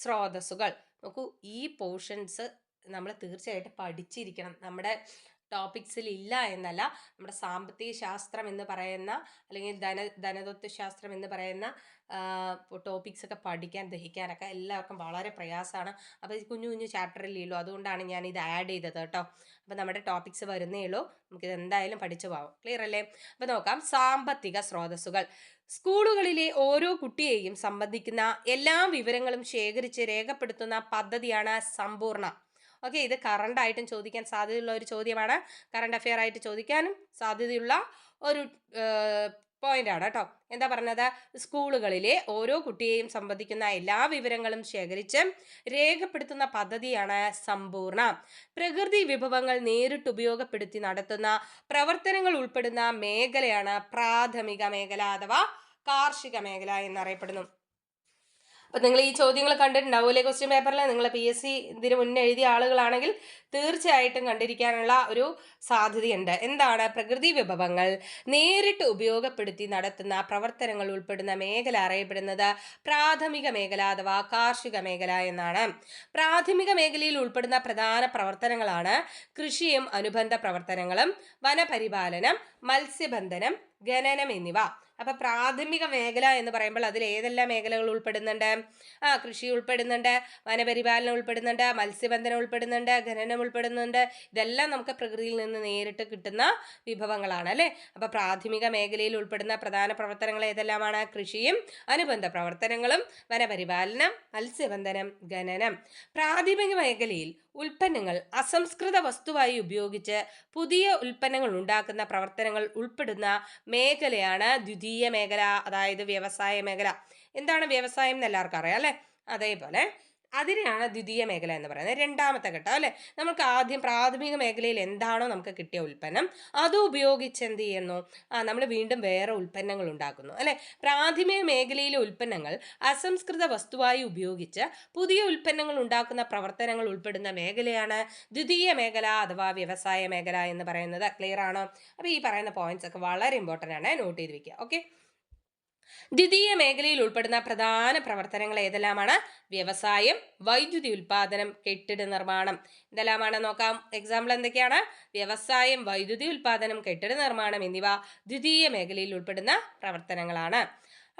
സ്രോതസ്സുകൾ. നോക്കൂ, ഈ പോർഷൻസ് നമ്മൾ തീർച്ചയായിട്ടും പഠിച്ചിരിക്കണം. നമ്മുടെ ടോപ്പിക്സിൽ ഇല്ല എന്നല്ല, നമ്മുടെ സാമ്പത്തിക ശാസ്ത്രം എന്ന് പറയുന്ന അല്ലെങ്കിൽ ധനതത്വ ശാസ്ത്രം എന്ന് പറയുന്ന ടോപ്പിക്സ് ഒക്കെ പഠിക്കാൻ ദഹിക്കാനൊക്കെ എല്ലാവർക്കും വളരെ പ്രയാസമാണ്. അപ്പോൾ ഈ കുഞ്ഞു കുഞ്ഞു ചാപ്റ്ററിലേ ഉള്ളൂ, അതുകൊണ്ടാണ് ഞാൻ ഇത് ആഡ് ചെയ്തത് കേട്ടോ. അപ്പോൾ നമ്മുടെ ടോപ്പിക്സ് വരുന്നേ ഉള്ളൂ, നമുക്കിത് എന്തായാലും പഠിച്ചു പോകാം. ക്ലിയർ അല്ലേ? അപ്പോൾ നോക്കാം, സാമ്പത്തിക സ്രോതസ്സുകൾ. സ്കൂളുകളിലെ ഓരോ കുട്ടിയെയും സംബന്ധിക്കുന്ന എല്ലാ വിവരങ്ങളും ശേഖരിച്ച് രേഖപ്പെടുത്തുന്ന പദ്ധതിയാണ് സമ്പൂർണ്ണ. ഓക്കെ, ഇത് കറണ്ട് ആയിട്ടും ചോദിക്കാൻ സാധ്യതയുള്ള ഒരു ചോദ്യമാണ്. കറണ്ട് അഫെയർ ആയിട്ട് ചോദിക്കാനും സാധ്യതയുള്ള ഒരു പോയിന്റ് ആണ് കേട്ടോ. എന്താ പറഞ്ഞത്? സ്കൂളുകളിലെ ഓരോ കുട്ടിയെയും സംബന്ധിക്കുന്ന എല്ലാ വിവരങ്ങളും ശേഖരിച്ച് രേഖപ്പെടുത്തുന്ന പദ്ധതിയാണ് സമ്പൂർണ്ണ. പ്രകൃതി വിഭവങ്ങൾ നേരിട്ട് ഉപയോഗപ്പെടുത്തി നടത്തുന്ന പ്രവർത്തനങ്ങൾ ഉൾപ്പെടുന്ന മേഖലയാണ് പ്രാഥമിക മേഖല അഥവാ കാർഷിക മേഖല എന്നറിയപ്പെടുന്നു. അപ്പം നിങ്ങൾ ഈ ചോദ്യങ്ങൾ കണ്ടിട്ടുണ്ടാവില്ലേ ക്വസ്റ്റ്യൻ പേപ്പറിൽ? നിങ്ങൾ PSC ഇതിന് മുന്നേ എഴുതിയ ആളുകളാണെങ്കിൽ തീർച്ചയായിട്ടും കണ്ടിരിക്കാനുള്ള ഒരു സാധ്യതയുണ്ട്. എന്താണ്? പ്രകൃതി വിഭവങ്ങൾ നേരിട്ട് ഉപയോഗപ്പെടുത്തി നടത്തുന്ന പ്രവർത്തനങ്ങൾ ഉൾപ്പെടുന്ന മേഖല അറിയപ്പെടുന്നത് പ്രാഥമിക മേഖല അഥവാ കാർഷിക മേഖല എന്നാണ്. പ്രാഥമിക മേഖലയിൽ ഉൾപ്പെടുന്ന പ്രധാന പ്രവർത്തനങ്ങളാണ് കൃഷിയും അനുബന്ധ പ്രവർത്തനങ്ങളും, വനപരിപാലനം, മത്സ്യബന്ധനം, ഖനനം എന്നിവ. അപ്പൊ പ്രാഥമിക മേഖല എന്ന് പറയുമ്പോൾ അതിൽ ഏതെല്ലാം മേഖലകൾ ഉൾപ്പെടുന്നുണ്ട്? കൃഷി ഉൾപ്പെടുന്നുണ്ട്, വനപരിപാലനം ഉൾപ്പെടുന്നുണ്ട്, മത്സ്യബന്ധനം ഉൾപ്പെടുന്നുണ്ട്, ഖനനം ഉൾപ്പെടുന്നുണ്ട്. ഇതെല്ലാം നമുക്ക് പ്രകൃതിയിൽ നിന്ന് നേരിട്ട് കിട്ടുന്ന വിഭവങ്ങളാണ് അല്ലേ? അപ്പൊ പ്രാഥമിക മേഖലയിൽ ഉൾപ്പെടുന്ന പ്രധാന പ്രവർത്തനങ്ങൾ ഏതെല്ലാമാണ്? കൃഷിയും അനുബന്ധ പ്രവർത്തനങ്ങളും, വനപരിപാലനം, മത്സ്യബന്ധനം, ഖനനം. പ്രാഥമിക മേഖലയിൽ ഉൽപ്പന്നങ്ങൾ അസംസ്കൃത വസ്തുവായി ഉപയോഗിച്ച് പുതിയ ഉൽപ്പന്നങ്ങൾ ഉണ്ടാക്കുന്ന പ്രവർത്തനങ്ങൾ ഉൾപ്പെടുന്ന മേഖലയാണ് ദ്വിതീയ മേഖല, അതായത് വ്യവസായ മേഖല. എന്താണ് വ്യവസായം എന്ന് എല്ലാവർക്കും അറിയാം അല്ലേ? അതേപോലെ അതിനെയാണ് ദ്വിതീയ മേഖല എന്ന് പറയുന്നത്. രണ്ടാമത്തെ ഘട്ടം അല്ലേ? നമുക്ക് ആദ്യം പ്രാഥമിക മേഖലയിൽ എന്താണോ നമുക്ക് കിട്ടിയ ഉൽപ്പന്നം അത് ഉപയോഗിച്ച് എന്ത് ചെയ്യുന്നു? നമ്മൾ വീണ്ടും വേറെ ഉൽപ്പന്നങ്ങൾ ഉണ്ടാക്കുന്നു അല്ലേ? പ്രാഥമിക മേഖലയിലെ ഉൽപ്പന്നങ്ങൾ അസംസ്കൃത വസ്തുവായി ഉപയോഗിച്ച് പുതിയ ഉൽപ്പന്നങ്ങൾ ഉണ്ടാക്കുന്ന പ്രവർത്തനങ്ങൾ ഉൾപ്പെടുന്ന മേഖലയാണ് ദ്വിതീയ മേഖല അഥവാ വ്യവസായ മേഖല എന്ന് പറയുന്നത്. ക്ലിയർ ആണോ? അപ്പോൾ ഈ പറയുന്ന പോയിന്റ്സ് ഒക്കെ വളരെ ഇമ്പോർട്ടൻ്റ് ആണ്, നോട്ട് ചെയ്ത് വെക്കുക. ഓക്കെ, ദ്വിതീയ മേഖലയിൽ ഉൾപ്പെടുന്ന പ്രധാന പ്രവർത്തനങ്ങൾ ഏതെല്ലാമാണ്? വ്യവസായം, വൈദ്യുതി ഉൽപാദനം, കെട്ടിട നിർമ്മാണം. ഇതെല്ലാമാണ് നോക്കാം. എക്സാമ്പിൾ എന്തൊക്കെയാണ്? വ്യവസായം, വൈദ്യുതി ഉൽപാദനം, കെട്ടിട നിർമ്മാണം എന്നിവ ദ്വിതീയ മേഖലയിൽ ഉൾപ്പെടുന്ന പ്രവർത്തനങ്ങളാണ്.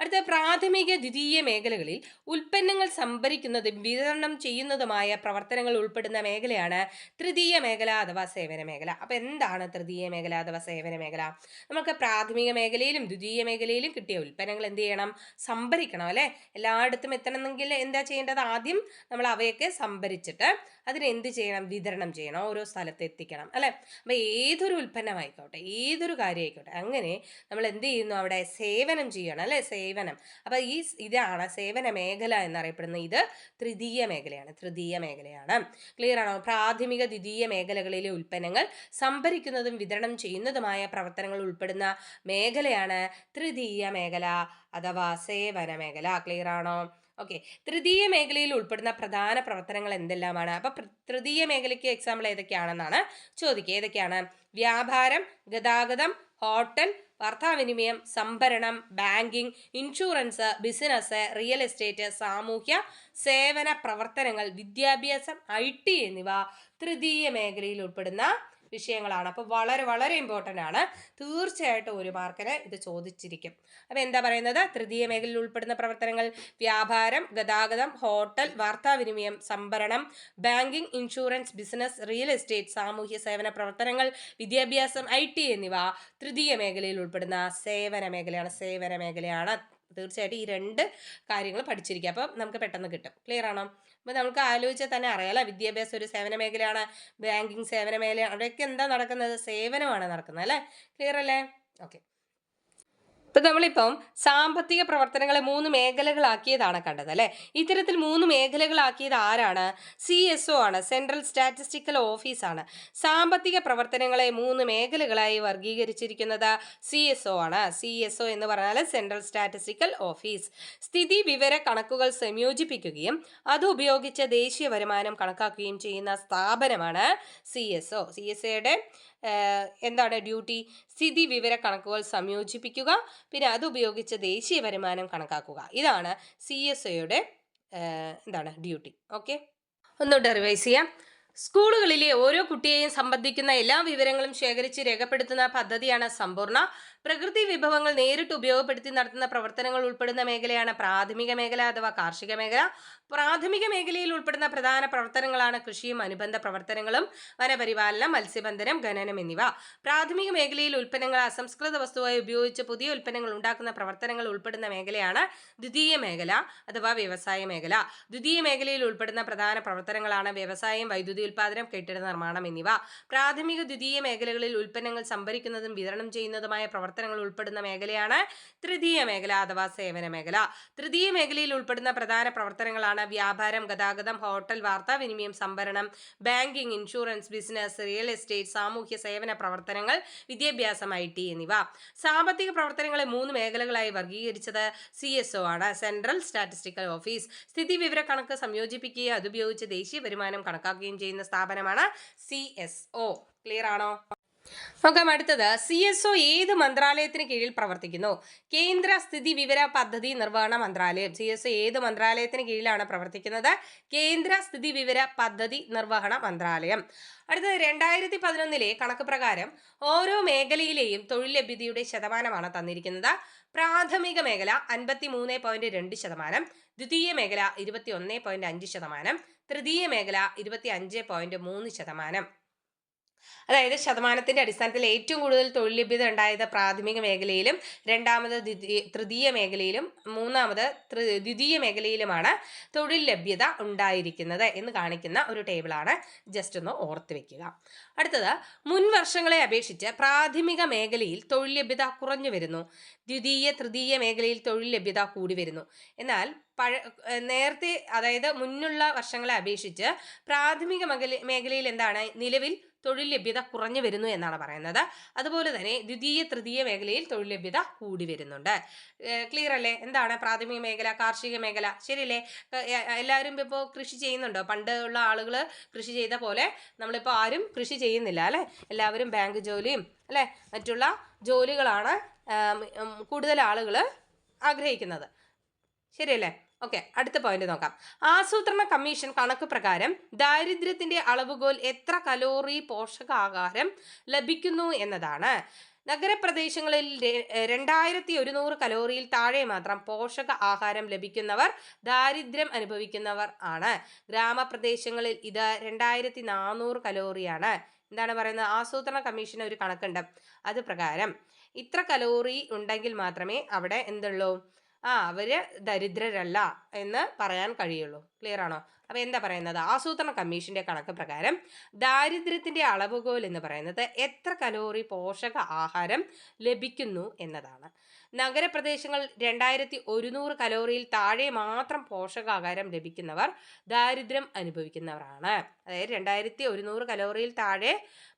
അടുത്ത പ്രാഥമിക ദ്വിതീയ മേഖലകളിൽ ഉൽപ്പന്നങ്ങൾ സംഭരിക്കുന്നതും വിതരണം ചെയ്യുന്നതുമായ പ്രവർത്തനങ്ങൾ ഉൾപ്പെടുന്ന മേഖലയാണ് തൃതീയ മേഖല അഥവാ സേവന മേഖല. അപ്പൊ എന്താണ് തൃതീയ മേഖല അഥവാ സേവന മേഖല? നമുക്ക് പ്രാഥമിക മേഖലയിലും ദ്വിതീയ മേഖലയിലും കിട്ടിയ ഉൽപ്പന്നങ്ങൾ എന്ത് ചെയ്യണം? സംഭരിക്കണം അല്ലെ? എല്ലായിടത്തും എത്തണമെങ്കിൽ എന്താ ചെയ്യേണ്ടത്? ആദ്യം നമ്മൾ അവയൊക്കെ സംഭരിച്ചിട്ട് അതിന് എന്ത് ചെയ്യണം? വിതരണം ചെയ്യണം, ഓരോ സ്ഥലത്ത് എത്തിക്കണം അല്ലെ? അപ്പൊ ഏതൊരു ഉൽപ്പന്നമായിക്കോട്ടെ, ഏതൊരു കാര്യമായിക്കോട്ടെ, അങ്ങനെ നമ്മൾ എന്ത് ചെയ്യുന്നു? അവിടെ സേവനം ചെയ്യണം അല്ലെ? സേവനം. അപ്പൊ ഇതാണ് സേവന മേഖല എന്നറിയപ്പെടുന്നത്. ഇത് തൃതീയ മേഖലയാണ്, തൃതീയ മേഖലയാണ്. ക്ലിയർ ആണോ? പ്രാഥമിക ദ്വിതീയ മേഖലകളിലെ ഉൽപ്പന്നങ്ങൾ സംഭരിക്കുന്നതും വിതരണം ചെയ്യുന്നതുമായ പ്രവർത്തനങ്ങൾ ഉൾപ്പെടുന്ന മേഖലയാണ് തൃതീയ മേഖല അഥവാ സേവന മേഖല. ക്ലിയർ ആണോ? ഓക്കെ, തൃതീയ മേഖലയിൽ ഉൾപ്പെടുന്ന പ്രധാന പ്രവർത്തനങ്ങൾ എന്തെല്ലാമാണ്? അപ്പൊ തൃതീയ മേഖലയ്ക്ക് എക്സാമ്പിൾ ഏതൊക്കെയാണെന്നാണ് ചോദിക്കുക. ഏതൊക്കെയാണ്? വ്യാപാരം, ഗതാഗതം, ഹോട്ടൽ, വാർത്താവിനിമയം, സംഭരണം, banking, insurance, business, real estate, സാമൂഹ്യ സേവന പ്രവർത്തനങ്ങൾ, വിദ്യാഭ്യാസം, IT എന്നിവ തൃതീയ മേഖലയിൽ ഉൾപ്പെടുന്ന വിഷയങ്ങളാണ്. അപ്പോൾ വളരെ വളരെ ഇമ്പോർട്ടൻ്റ് ആണ്. തീർച്ചയായിട്ടും ഒരു മാർക്കിന് ഇത് ചോദിച്ചിരിക്കും. അപ്പോൾ എന്താ പറയുന്നത്? തൃതീയ മേഖലയിൽ ഉൾപ്പെടുന്ന പ്രവർത്തനങ്ങൾ വ്യാപാരം, ഗതാഗതം, ഹോട്ടൽ, വാർത്താവിനിമയം, സംഭരണം, banking, insurance, business, real estate, സാമൂഹ്യ സേവന പ്രവർത്തനങ്ങൾ, വിദ്യാഭ്യാസം, IT എന്നിവ തൃതീയ മേഖലയിൽ ഉൾപ്പെടുന്ന സേവന മേഖലയാണ്. സേവന മേഖലയാണ് തീർച്ചയായിട്ടും ഈ 2 കാര്യങ്ങൾ പഠിച്ചിരിക്കുക. അപ്പം നമുക്ക് പെട്ടെന്ന് കിട്ടും. ക്ലിയർ ആണോ? അപ്പോൾ നമുക്ക് ആലോചിച്ചാൽ തന്നെ അറിയാലോ, വിദ്യാഭ്യാസം ഒരു സേവന മേഖലയാണ്, ബാങ്കിങ് സേവന മേഖലയാണ്, അവിടെയൊക്കെ എന്താ നടക്കുന്നത്? സേവനമാണ് നടക്കുന്നത് അല്ലേ? ക്ലിയർ അല്ലേ? ഓക്കെ. ഇപ്പം നമ്മളിപ്പം സാമ്പത്തിക പ്രവർത്തനങ്ങളെ 3 മേഖലകളാക്കിയതാണ് കണ്ടത് അല്ലേ? ഇത്തരത്തിൽ 3 മേഖലകളാക്കിയത് ആരാണ്? CSO ആണ്, സെൻട്രൽ സ്റ്റാറ്റിസ്റ്റിക്കൽ ഓഫീസാണ്. സാമ്പത്തിക പ്രവർത്തനങ്ങളെ 3 മേഖലകളായി വർഗീകരിച്ചിരിക്കുന്നത് CSO ആണ്. CSO എന്ന് പറഞ്ഞാൽ സെൻട്രൽ സ്റ്റാറ്റിസ്റ്റിക്കൽ ഓഫീസ്. സ്ഥിതി വിവര കണക്കുകൾ സംയോജിപ്പിക്കുകയും അത് ഉപയോഗിച്ച് ദേശീയ വരുമാനം കണക്കാക്കുകയും ചെയ്യുന്ന സ്ഥാപനമാണ് CSO. CSOയുടെ എന്താണ് ഡ്യൂട്ടി? സ്ഥിതി വിവര കണക്കുകൾ സംയോജിപ്പിക്കുക, പിന്നെ അത് ഉപയോഗിച്ച് ദേശീയ വരുമാനം കണക്കാക്കുക. ഇതാണ് CSOയുടെ എന്താണ് ഡ്യൂട്ടി. ഓക്കെ, ഒന്നുകൂടെ റിവൈസ് ചെയ്യാം. സ്കൂളുകളിലെ ഓരോ കുട്ടിയെയും സംബന്ധിക്കുന്ന എല്ലാ വിവരങ്ങളും ശേഖരിച്ച് രേഖപ്പെടുത്തുന്ന പദ്ധതിയാണ് സമ്പൂർണ്ണ. പ്രകൃതി വിഭവങ്ങൾ നേരിട്ട് ഉപയോഗപ്പെടുത്തി നടത്തുന്ന പ്രവർത്തനങ്ങൾ ഉൾപ്പെടുന്ന മേഖലയാണ് പ്രാഥമിക മേഖല അഥവാ കാർഷിക മേഖല. പ്രാഥമിക മേഖലയിൽ ഉൾപ്പെടുന്ന പ്രധാന പ്രവർത്തനങ്ങളാണ് കൃഷിയും അനുബന്ധ പ്രവർത്തനങ്ങളും, വനപരിപാലനം, മത്സ്യബന്ധനം, ഖനനം എന്നിവ. പ്രാഥമിക മേഖലയിൽ ഉൽപ്പന്നങ്ങൾ അസംസ്കൃത വസ്തുവായി ഉപയോഗിച്ച് പുതിയ ഉൽപ്പന്നങ്ങൾ ഉണ്ടാക്കുന്ന പ്രവർത്തനങ്ങൾ ഉൾപ്പെടുന്ന മേഖലയാണ് ദ്വിതീയ മേഖല അഥവാ വ്യവസായ മേഖല. ദ്വിതീയ മേഖലയിൽ ഉൾപ്പെടുന്ന പ്രധാന പ്രവർത്തനങ്ങളാണ് വ്യവസായം, വൈദ്യുതി ഉൽപാദനം, കെട്ടിട നിർമ്മാണം എന്നിവ. പ്രാഥമിക ദ്വിതീയ മേഖലകളിൽ ഉൽപ്പന്നങ്ങൾ സംഭരിക്കുന്നതും വിതരണം ചെയ്യുന്നതുമായ പ്രവർത്തനങ്ങൾ ഉൾപ്പെടുന്ന മേഖലയാണ് തൃതീയ മേഖല അഥവാ സേവന മേഖല. തൃതീയ മേഖലയിൽ ഉൾപ്പെടുന്ന പ്രധാന പ്രവർത്തനങ്ങളാണ് വ്യാപാരം, ഗതാഗതം, ഹോട്ടൽ, വാർത്താവിനിമയം, സംഭരണം, banking, insurance, business, real estate, സാമൂഹ്യ സേവന പ്രവർത്തനങ്ങൾ, വിദ്യാഭ്യാസം, IT എന്നിവ. സാമ്പത്തിക പ്രവർത്തനങ്ങളെ 3 മേഖലകളായി വർഗീകരിച്ചത് CSO ആണ്, സെൻട്രൽ സ്റ്റാറ്റിസ്റ്റിക്കൽ ഓഫീസ്. സ്ഥിതി വിവര കണക്ക് സംയോജിപ്പിക്കുകയും അതുപയോഗിച്ച് ദേശീയ വരുമാനം കണക്കാക്കുകയും ചെയ്യുന്ന സ്ഥാപനമാണ് CSO. ക്ലിയർ ആണോ? നോക്കാം അടുത്തത്. CSO ഏത് മന്ത്രാലയത്തിന് കീഴിൽ പ്രവർത്തിക്കുന്നു? കേന്ദ്ര സ്ഥിതി വിവര പദ്ധതി നിർവഹണ മന്ത്രാലയം. CSO ഏത് മന്ത്രാലയത്തിന് കീഴിലാണ് പ്രവർത്തിക്കുന്നത്? കേന്ദ്ര സ്ഥിതി വിവര പദ്ധതി നിർവഹണ മന്ത്രാലയം. അടുത്തത് 2011 കണക്ക് പ്രകാരം ഓരോ മേഖലയിലെയും തൊഴിൽ ലഭ്യതയുടെ ശതമാനമാണ് തന്നിരിക്കുന്നത്. പ്രാഥമിക മേഖല 53.2%, ദ്വിതീയ മേഖല 21.5%, തൃതീയ മേഖല 25.3%. അതായത് ശതമാനത്തിന്റെ അടിസ്ഥാനത്തിൽ ഏറ്റവും കൂടുതൽ തൊഴിൽ ലഭ്യത ഉണ്ടായത് പ്രാഥമിക മേഖലയിലും, രണ്ടാമത് തൃതീയ മേഖലയിലും, മൂന്നാമത് ദ്വിതീയ മേഖലയിലുമാണ് തൊഴിൽ ലഭ്യത ഉണ്ടായിരിക്കുന്നത് എന്ന് കാണിക്കുന്ന ഒരു ടേബിളാണ്. ജസ്റ്റ് ഒന്ന് ഓർത്ത് വെക്കുക. അടുത്തത്, മുൻ വർഷങ്ങളെ അപേക്ഷിച്ച് പ്രാഥമിക മേഖലയിൽ തൊഴിൽ ലഭ്യത കുറഞ്ഞു വരുന്നു, ദ്വിതീയ തൃതീയ മേഖലയിൽ തൊഴിൽ ലഭ്യത കൂടി വരുന്നു. എന്നാൽ നേരത്തെ അതായത് മുന്നുള്ള വർഷങ്ങളെ അപേക്ഷിച്ച് പ്രാഥമിക മേഖലയിൽ എന്താണ് നിലവിൽ തൊഴിൽ ലഭ്യത കുറഞ്ഞു വരുന്നു എന്നാണ് പറയുന്നത്. അതുപോലെ തന്നെ ദ്വിതീയ തൃതീയ മേഖലയിൽ തൊഴിൽ ലഭ്യത കൂടി വരുന്നുണ്ട്. ക്ലിയർ അല്ലേ? എന്താണ് പ്രാഥമിക മേഖല, കാർഷിക മേഖല, ശരിയല്ലേ? എല്ലാവരും ഇപ്പോൾ കൃഷി ചെയ്യുന്നുണ്ടോ? പണ്ട് ഉള്ള ആളുകൾ കൃഷി ചെയ്ത പോലെ നമ്മളിപ്പോൾ ആരും കൃഷി ചെയ്യുന്നില്ല അല്ലേ? എല്ലാവരും ബാങ്ക് ജോലിയും അല്ലേ മറ്റുള്ള ജോലികളാണ് കൂടുതൽ ആളുകൾ ആഗ്രഹിക്കുന്നത്, ശരിയല്ലേ? ഓക്കെ, അടുത്ത പോയിന്റ് നോക്കാം. ആസൂത്രണ കമ്മീഷൻ കണക്ക് പ്രകാരം ദാരിദ്ര്യത്തിന്റെ അളവുകോൽ എത്ര കലോറി പോഷകാഹാരം ലഭിക്കുന്നു എന്നതാണ്. നഗരപ്രദേശങ്ങളിൽ 2100 കലോറിയിൽ താഴെ മാത്രം പോഷക ആഹാരം ലഭിക്കുന്നവർ ദാരിദ്ര്യം അനുഭവിക്കുന്നവർ ആണ്. ഗ്രാമപ്രദേശങ്ങളിൽ ഇത് 2400 കലോറിയാണ്. എന്താണ് പറയുന്നത്? ആസൂത്രണ കമ്മീഷൻ ഒരു കണക്കുണ്ട്. അത് പ്രകാരം ഇത്ര കലോറി ഉണ്ടെങ്കിൽ മാത്രമേ അവിടെ എന്തുള്ളൂ, അവര് ദരിദ്രരല്ല എന്ന് പറയാൻ കഴിയുള്ളൂ. ക്ലിയർ ആണോ? അപ്പോൾ എന്താ പറയുന്നത്? ആസൂത്രണ കമ്മീഷന്റെ കണക്ക് പ്രകാരം ദാരിദ്ര്യത്തിന്റെ അളവുകോൽ എന്ന് പറയുന്നത് എത്ര കലോറി പോഷക ആഹാരം ലഭിക്കുന്നു എന്നതാണ്. നഗരപ്രദേശങ്ങൾ 2100 കലോറിയിൽ താഴെ മാത്രം പോഷകാഹാരം ലഭിക്കുന്നവർ ദാരിദ്ര്യം അനുഭവിക്കുന്നവരാണ്. അതായത് 2100 കലോറിയിൽ താഴെ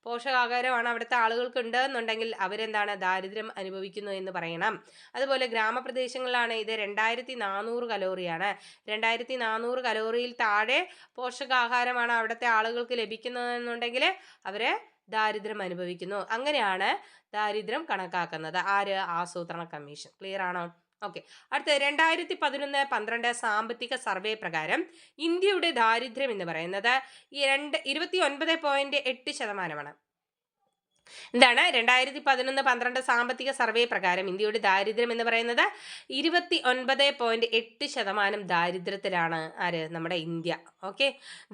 പോഷകാഹാരമാണ് അവിടുത്തെ ആളുകൾക്ക് ഉണ്ടെന്നുണ്ടെങ്കിൽ അവരെന്താണ് ദാരിദ്ര്യം അനുഭവിക്കുന്നു എന്ന് പറയണം. അതുപോലെ ഗ്രാമപ്രദേശങ്ങളിലാണ് ഇത് 2400 കലോറിയാണ്. 2400 കലോറിയിൽ താഴെ പോഷകാഹാരമാണ് അവിടുത്തെ ആളുകൾക്ക് ലഭിക്കുന്നതെന്നുണ്ടെങ്കിൽ അവരെ ദാരിദ്ര്യം അനുഭവിക്കുന്നു. അങ്ങനെയാണ് ദാരിദ്ര്യം കണക്കാക്കുന്നത്. ആര്? ആസൂത്രണ കമ്മീഷൻ. ക്ലിയർ ആണോ? ഓക്കെ, അടുത്ത 2011-12 സാമ്പത്തിക സർവേ പ്രകാരം ഇന്ത്യയുടെ ദാരിദ്ര്യം എന്ന് പറയുന്നത് 29.8%. എന്താണ് 2011-12 സാമ്പത്തിക സർവേ പ്രകാരം ഇന്ത്യയുടെ ദാരിദ്ര്യം എന്ന് പറയുന്നത് 29.8% ദാരിദ്ര്യത്തിലാണ്. ആര്? നമ്മുടെ ഇന്ത്യ. ഓക്കെ.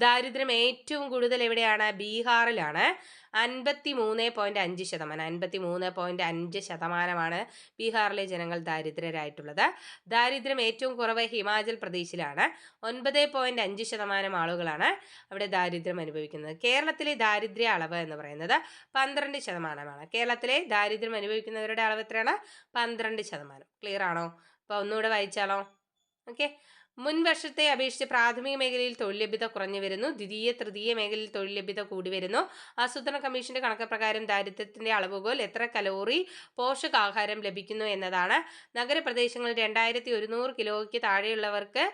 ദാരിദ്ര്യം ഏറ്റവും കൂടുതൽ എവിടെയാണ്? ബീഹാറിലാണ്. 53.5%. 53.5%മാണ് ബീഹാറിലെ ജനങ്ങൾ ദാരിദ്ര്യരായിട്ടുള്ളത്. ദാരിദ്ര്യം ഏറ്റവും കുറവ് ഹിമാചൽ പ്രദേശിലാണ്. 9.5% ആളുകളാണ് അവിടെ ദാരിദ്ര്യം അനുഭവിക്കുന്നത്. കേരളത്തിലെ ദാരിദ്ര്യ അളവ് എന്ന് പറയുന്നത് 12%. കേരളത്തിലെ ദാരിദ്ര്യം അനുഭവിക്കുന്നവരുടെ അളവ് എത്രയാണ്? 12%. ക്ലിയർ ആണോ? അപ്പോൾ ഒന്നുകൂടെ വായിച്ചാലോ? ഓക്കെ. മുൻ വർഷത്തെ അപേക്ഷിച്ച് പ്രാഥമിക മേഖലയിൽ തൊഴിൽ ലഭ്യത കുറഞ്ഞു വരുന്നു. ദ്വിതീയ തൃതീയ മേഖലയിൽ തൊഴിൽ ലഭ്യത കൂടി വരുന്നു. ആസൂത്രണ കമ്മീഷന്റെ കണക്ക് പ്രകാരം ദാരിദ്ര്യത്തിന്റെ അളവുകോൽ എത്ര കലോറി പോഷകാഹാരം ലഭിക്കുന്നു എന്നതാണ്. നഗരപ്രദേശങ്ങളിൽ 2100 കിലോയ്ക്ക് താഴെയുള്ളവർക്ക്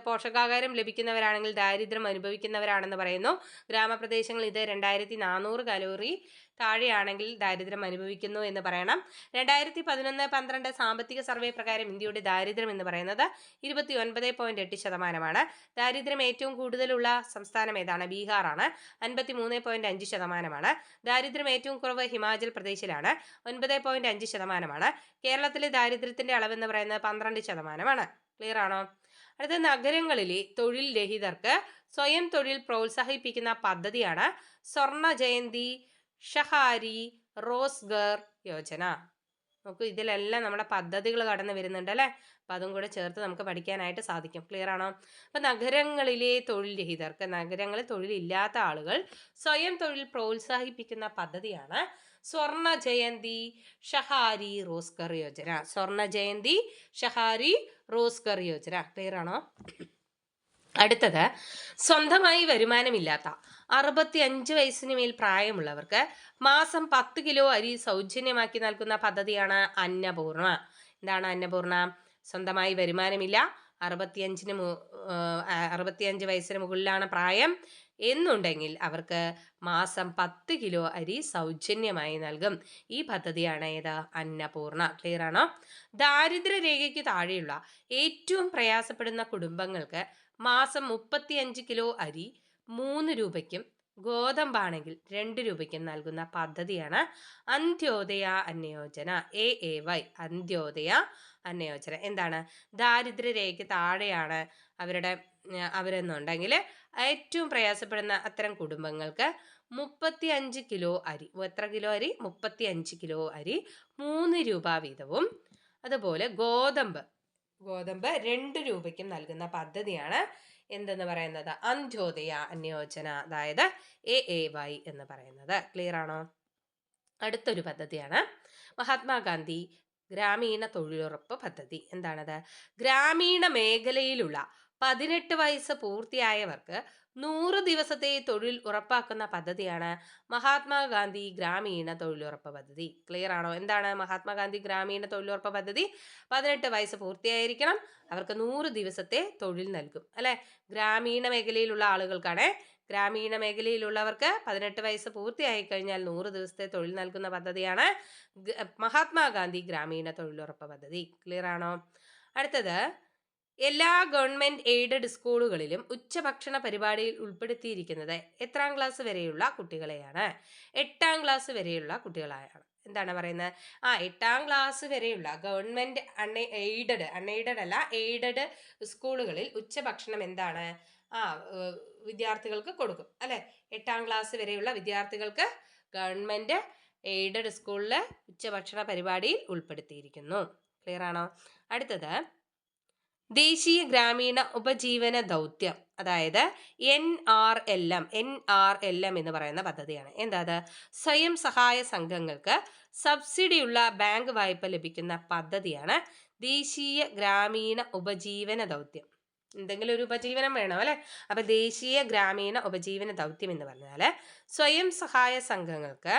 പോഷകാഹാരം ലഭിക്കുന്നവരാണെങ്കിൽ ദാരിദ്ര്യം അനുഭവിക്കുന്നവരാണെന്ന് പറയുന്നു. ഗ്രാമപ്രദേശങ്ങളിൽ ഇത് 2400 കലോറി താഴെയാണെങ്കിൽ ദാരിദ്ര്യം അനുഭവിക്കുന്നു എന്ന് പറയണം. 2011-12 സാമ്പത്തിക സർവേ പ്രകാരം ഇന്ത്യയുടെ ദാരിദ്ര്യം എന്ന് പറയുന്നത് 29.8%. ദാരിദ്ര്യം ഏറ്റവും കൂടുതലുള്ള സംസ്ഥാനം ഏതാണ്? ബീഹാറാണ്. 53.5%. ദാരിദ്ര്യം ഏറ്റവും കുറവ് ഹിമാചൽ പ്രദേശിലാണ്. 9.5%. കേരളത്തിലെ ദാരിദ്ര്യത്തിന്റെ അളവെന്ന് പറയുന്നത് 12%. ക്ലിയർ ആണോ? അടുത്ത, നഗരങ്ങളിലെ തൊഴിൽ രഹിതർക്ക് സ്വയം തൊഴിൽ പ്രോത്സാഹിപ്പിക്കുന്ന പദ്ധതിയാണ് സ്വർണ ജയന്തി ഷഹാരി റോസ്ഗർ യോജന. നമുക്ക് ഇതിലെല്ലാം നമ്മുടെ പദ്ധതികൾ കടന്നു വരുന്നുണ്ട് അല്ലേ? അപ്പം അതും കൂടെ ചേർത്ത് നമുക്ക് പഠിക്കാനായിട്ട് സാധിക്കും. ക്ലിയർ ആണോ? അപ്പം നഗരങ്ങളിലെ തൊഴിൽ രഹിതർക്ക്, നഗരങ്ങളിൽ തൊഴിലില്ലാത്ത ആളുകൾ സ്വയം തൊഴിൽ പ്രോത്സാഹിപ്പിക്കുന്ന പദ്ധതിയാണ് സ്വർണ ജയന്തി ഷഹാരി റോസ്ഗർ യോജന. സ്വർണ ജയന്തി ഷഹാരി റോസ്ഗർ യോജന. ക്ലിയർ ആണോ? അടുത്തത്, സ്വന്തമായി വരുമാനമില്ലാത്ത 65 വയസ്സിന് മേൽ പ്രായമുള്ളവർക്ക് മാസം 10 കിലോ അരി സൗജന്യമാക്കി നൽകുന്ന പദ്ധതിയാണ് അന്നപൂർണ. എന്താണ് അന്നപൂർണ? സ്വന്തമായി വരുമാനമില്ല, 65 വയസ്സിന് മുകളിലാണ് പ്രായം എന്നുണ്ടെങ്കിൽ അവർക്ക് മാസം 10 കിലോ അരി സൗജന്യമായി നൽകും. ഈ പദ്ധതിയാണ് ഏത്? അന്നപൂർണ. ക്ലിയർ ആണോ? ദാരിദ്ര്യ രേഖയ്ക്ക് താഴെയുള്ള ഏറ്റവും പ്രയാസപ്പെടുന്ന കുടുംബങ്ങൾക്ക് മാസം 35 കിലോ അരി 3 രൂപയ്ക്കും ഗോതമ്പാണെങ്കിൽ 2 രൂപയ്ക്കും നൽകുന്ന പദ്ധതിയാണ് അന്ത്യോദയ അന്നയോജന. AAY, അന്ത്യോദയ അന്നയോജന. എന്താണ്? ദാരിദ്ര്യ രേഖയ്ക്ക് താഴെയാണ് അവരെന്നുണ്ടെങ്കിൽ ഏറ്റവും പ്രയാസപ്പെടുന്ന അത്തരം കുടുംബങ്ങൾക്ക് 35 കിലോ അരി, എത്ര കിലോ അരി? 35 കിലോ അരി 3 രൂപ വീതവും, അതുപോലെ ഗോതമ്പ് 2 രൂപയ്ക്കും നൽകുന്ന പദ്ധതിയാണ് എന്തെന്ന് പറയുന്നത്? അന്ത്യോദയ അന്നയോജന, അതായത് AAY എന്ന് പറയുന്നത്. ക്ലിയർ ആണോ? അടുത്തൊരു പദ്ധതിയാണ് മഹാത്മാഗാന്ധി ഗ്രാമീണ തൊഴിലുറപ്പ് പദ്ധതി. എന്താണത്? ഗ്രാമീണ മേഖലയിലുള്ള 18 വയസ്സ് പൂർത്തിയായവർക്ക് 100 ദിവസത്തെ തൊഴിൽ ഉറപ്പാക്കുന്ന പദ്ധതിയാണ് മഹാത്മാഗാന്ധി ഗ്രാമീണ തൊഴിലുറപ്പ് പദ്ധതി. ക്ലിയർ ആണോ? എന്താണ് മഹാത്മാഗാന്ധി ഗ്രാമീണ തൊഴിലുറപ്പ് പദ്ധതി? 18 വയസ്സ് പൂർത്തിയായിരിക്കണം, അവർക്ക് 100 ദിവസത്തെ തൊഴിൽ നൽകും അല്ലെ? ഗ്രാമീണ മേഖലയിലുള്ള ആളുകൾക്കാണ്. ഗ്രാമീണ മേഖലയിലുള്ളവർക്ക് 18 വയസ്സ് പൂർത്തിയായി കഴിഞ്ഞാൽ 100 ദിവസത്തെ തൊഴിൽ നൽകുന്ന പദ്ധതിയാണ് മഹാത്മാഗാന്ധി ഗ്രാമീണ തൊഴിലുറപ്പ് പദ്ധതി. ക്ലിയർ ആണോ? അടുത്തത്, എല്ലാ ഗവൺമെന്റ് എയ്ഡഡ് സ്കൂളുകളിലും ഉച്ചഭക്ഷണ പരിപാടിയിൽ ഉൾപ്പെടുത്തിയിരിക്കുന്നത് എത്രാം ക്ലാസ് വരെയുള്ള കുട്ടികളെയാണ്? 8ാം ക്ലാസ് വരെയുള്ള കുട്ടികളായാണ്. എന്താണ് പറയുന്നത്? 8ാം ക്ലാസ് വരെയുള്ള ഗവൺമെന്റ് അൺഎയ്ഡഡ് അല്ല, എയ്ഡഡ് സ്കൂളുകളിൽ ഉച്ചഭക്ഷണം എന്താണ്? വിദ്യാർത്ഥികൾക്ക് കൊടുക്കും അല്ലെ? 8ാം ക്ലാസ് വരെയുള്ള വിദ്യാർത്ഥികൾക്ക് ഗവൺമെന്റ് എയ്ഡഡ് സ്കൂളില് ഉച്ചഭക്ഷണ പരിപാടിയിൽ ഉൾപ്പെടുത്തിയിരിക്കുന്നു. ക്ലിയർ ആണോ? അടുത്തത്, ദേശീയ ഗ്രാമീണ ഉപജീവന ദൗത്യം, അതായത് NRLM എന്ന് പറയുന്ന പദ്ധതിയാണ്. എന്താ അത്? സ്വയം സഹായ സംഘങ്ങൾക്ക് സബ്സിഡിയുള്ള ബാങ്ക് വായ്പ ലഭിക്കുന്ന പദ്ധതിയാണ് ദേശീയ ഗ്രാമീണ ഉപജീവന ദൗത്യം. എന്തെങ്കിലും ഒരു ഉപജീവനം വേണം അല്ലെ? അപ്പൊ ദേശീയ ഗ്രാമീണ ഉപജീവന ദൗത്യം എന്ന് പറഞ്ഞാൽ സ്വയം സഹായ സംഘങ്ങൾക്ക്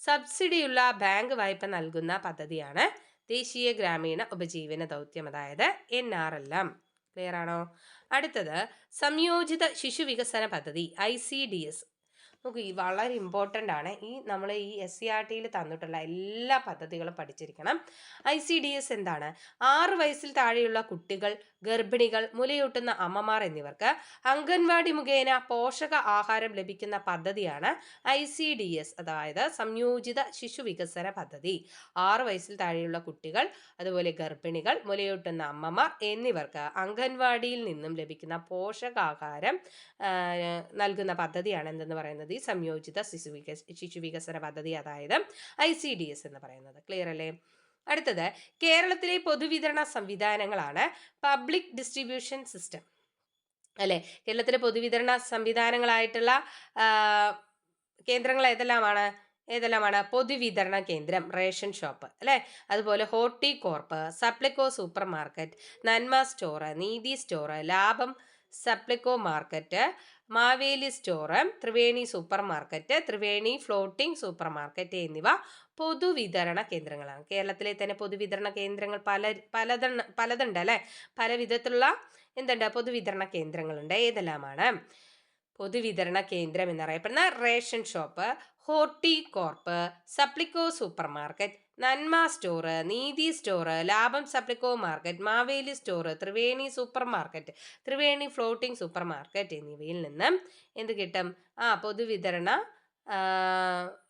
സബ്സിഡിയുള്ള ബാങ്ക് വായ്പ നൽകുന്ന പദ്ധതിയാണ് ദേശീയ ഗ്രാമീണ ഉപജീവന ദൗത്യം, അതായത് NRLM. ക്ലിയർ ആണോ? അടുത്തത്, സംയോജിത ശിശു വികസന പദ്ധതി ICDS. നോക്കൂ, ഈ വളരെ ഇമ്പോർട്ടൻ്റ് ആണ്. നമ്മൾ ഈ SCERT-യിൽ തന്നിട്ടുള്ള എല്ലാ പദ്ധതികളും പഠിച്ചിരിക്കണം. ICDS എന്താണ്? 6 വയസ്സിൽ താഴെയുള്ള കുട്ടികൾ, ഗർഭിണികൾ, മുലയൂട്ടുന്ന അമ്മമാർ എന്നിവർക്ക് അംഗൻവാടി മുഖേന പോഷക ആഹാരം ലഭിക്കുന്ന പദ്ധതിയാണ് ICDS, അതായത് സംയോജിത ശിശു വികസന പദ്ധതി. 6 വയസ്സിൽ താഴെയുള്ള കുട്ടികൾ, അതുപോലെ ഗർഭിണികൾ, മുലയൂട്ടുന്ന അമ്മമാർ എന്നിവർക്ക് അംഗൻവാടിയിൽ നിന്നും ലഭിക്കുന്ന പോഷകാഹാരം നൽകുന്ന പദ്ധതിയാണ് എന്തെന്ന് പറയുന്നത്? ഈ സംയോജിത ശിശു വികസന പദ്ധതി, അതായത് ICDS എന്ന് പറയുന്നത്. ക്ലിയർ അല്ലേ? അടുത്തത്, കേരളത്തിലെ പൊതുവിതരണ സംവിധാനങ്ങളാണ് പബ്ലിക് ഡിസ്ട്രിബ്യൂഷൻ സിസ്റ്റം അല്ലെ. കേരളത്തിലെ പൊതുവിതരണ സംവിധാനങ്ങളായിട്ടുള്ള കേന്ദ്രങ്ങൾ ഏതെല്ലാമാണ്? പൊതുവിതരണ കേന്ദ്രം, റേഷൻ ഷോപ്പ് അല്ലെ, അതുപോലെ ഹോർട്ടികോർപ്പ്, സപ്ലൈകോ സൂപ്പർ മാർക്കറ്റ്, നന്മ സ്റ്റോർ, നീതി സ്റ്റോർ, ലാഭം Supplyco market, Maveli store, Triveni super market, Triveni floating super market എന്നിവ പൊതുവിതരണ കേന്ദ്രങ്ങളാണ്. കേരളത്തിലെ തന്നെ പൊതുവിതരണ കേന്ദ്രങ്ങൾ പലതുണ്ട് അല്ലെ. പല വിധത്തിലുള്ള പൊതുവിതരണ കേന്ദ്രങ്ങളുണ്ട്. ഏതെല്ലാമാണ്? പൊതുവിതരണ കേന്ദ്രം എന്നറിയപ്പെടുന്ന ration shop, Horticorp, Supplyco super market, നന്മ സ്റ്റോർ, നീതി സ്റ്റോർ, ലാഭം Supplyco market, Maveli store, Triveni super market, Triveni floating super market എന്നിവയിൽ നിന്ന് എന്ത് കിട്ടും? പൊതുവിതരണ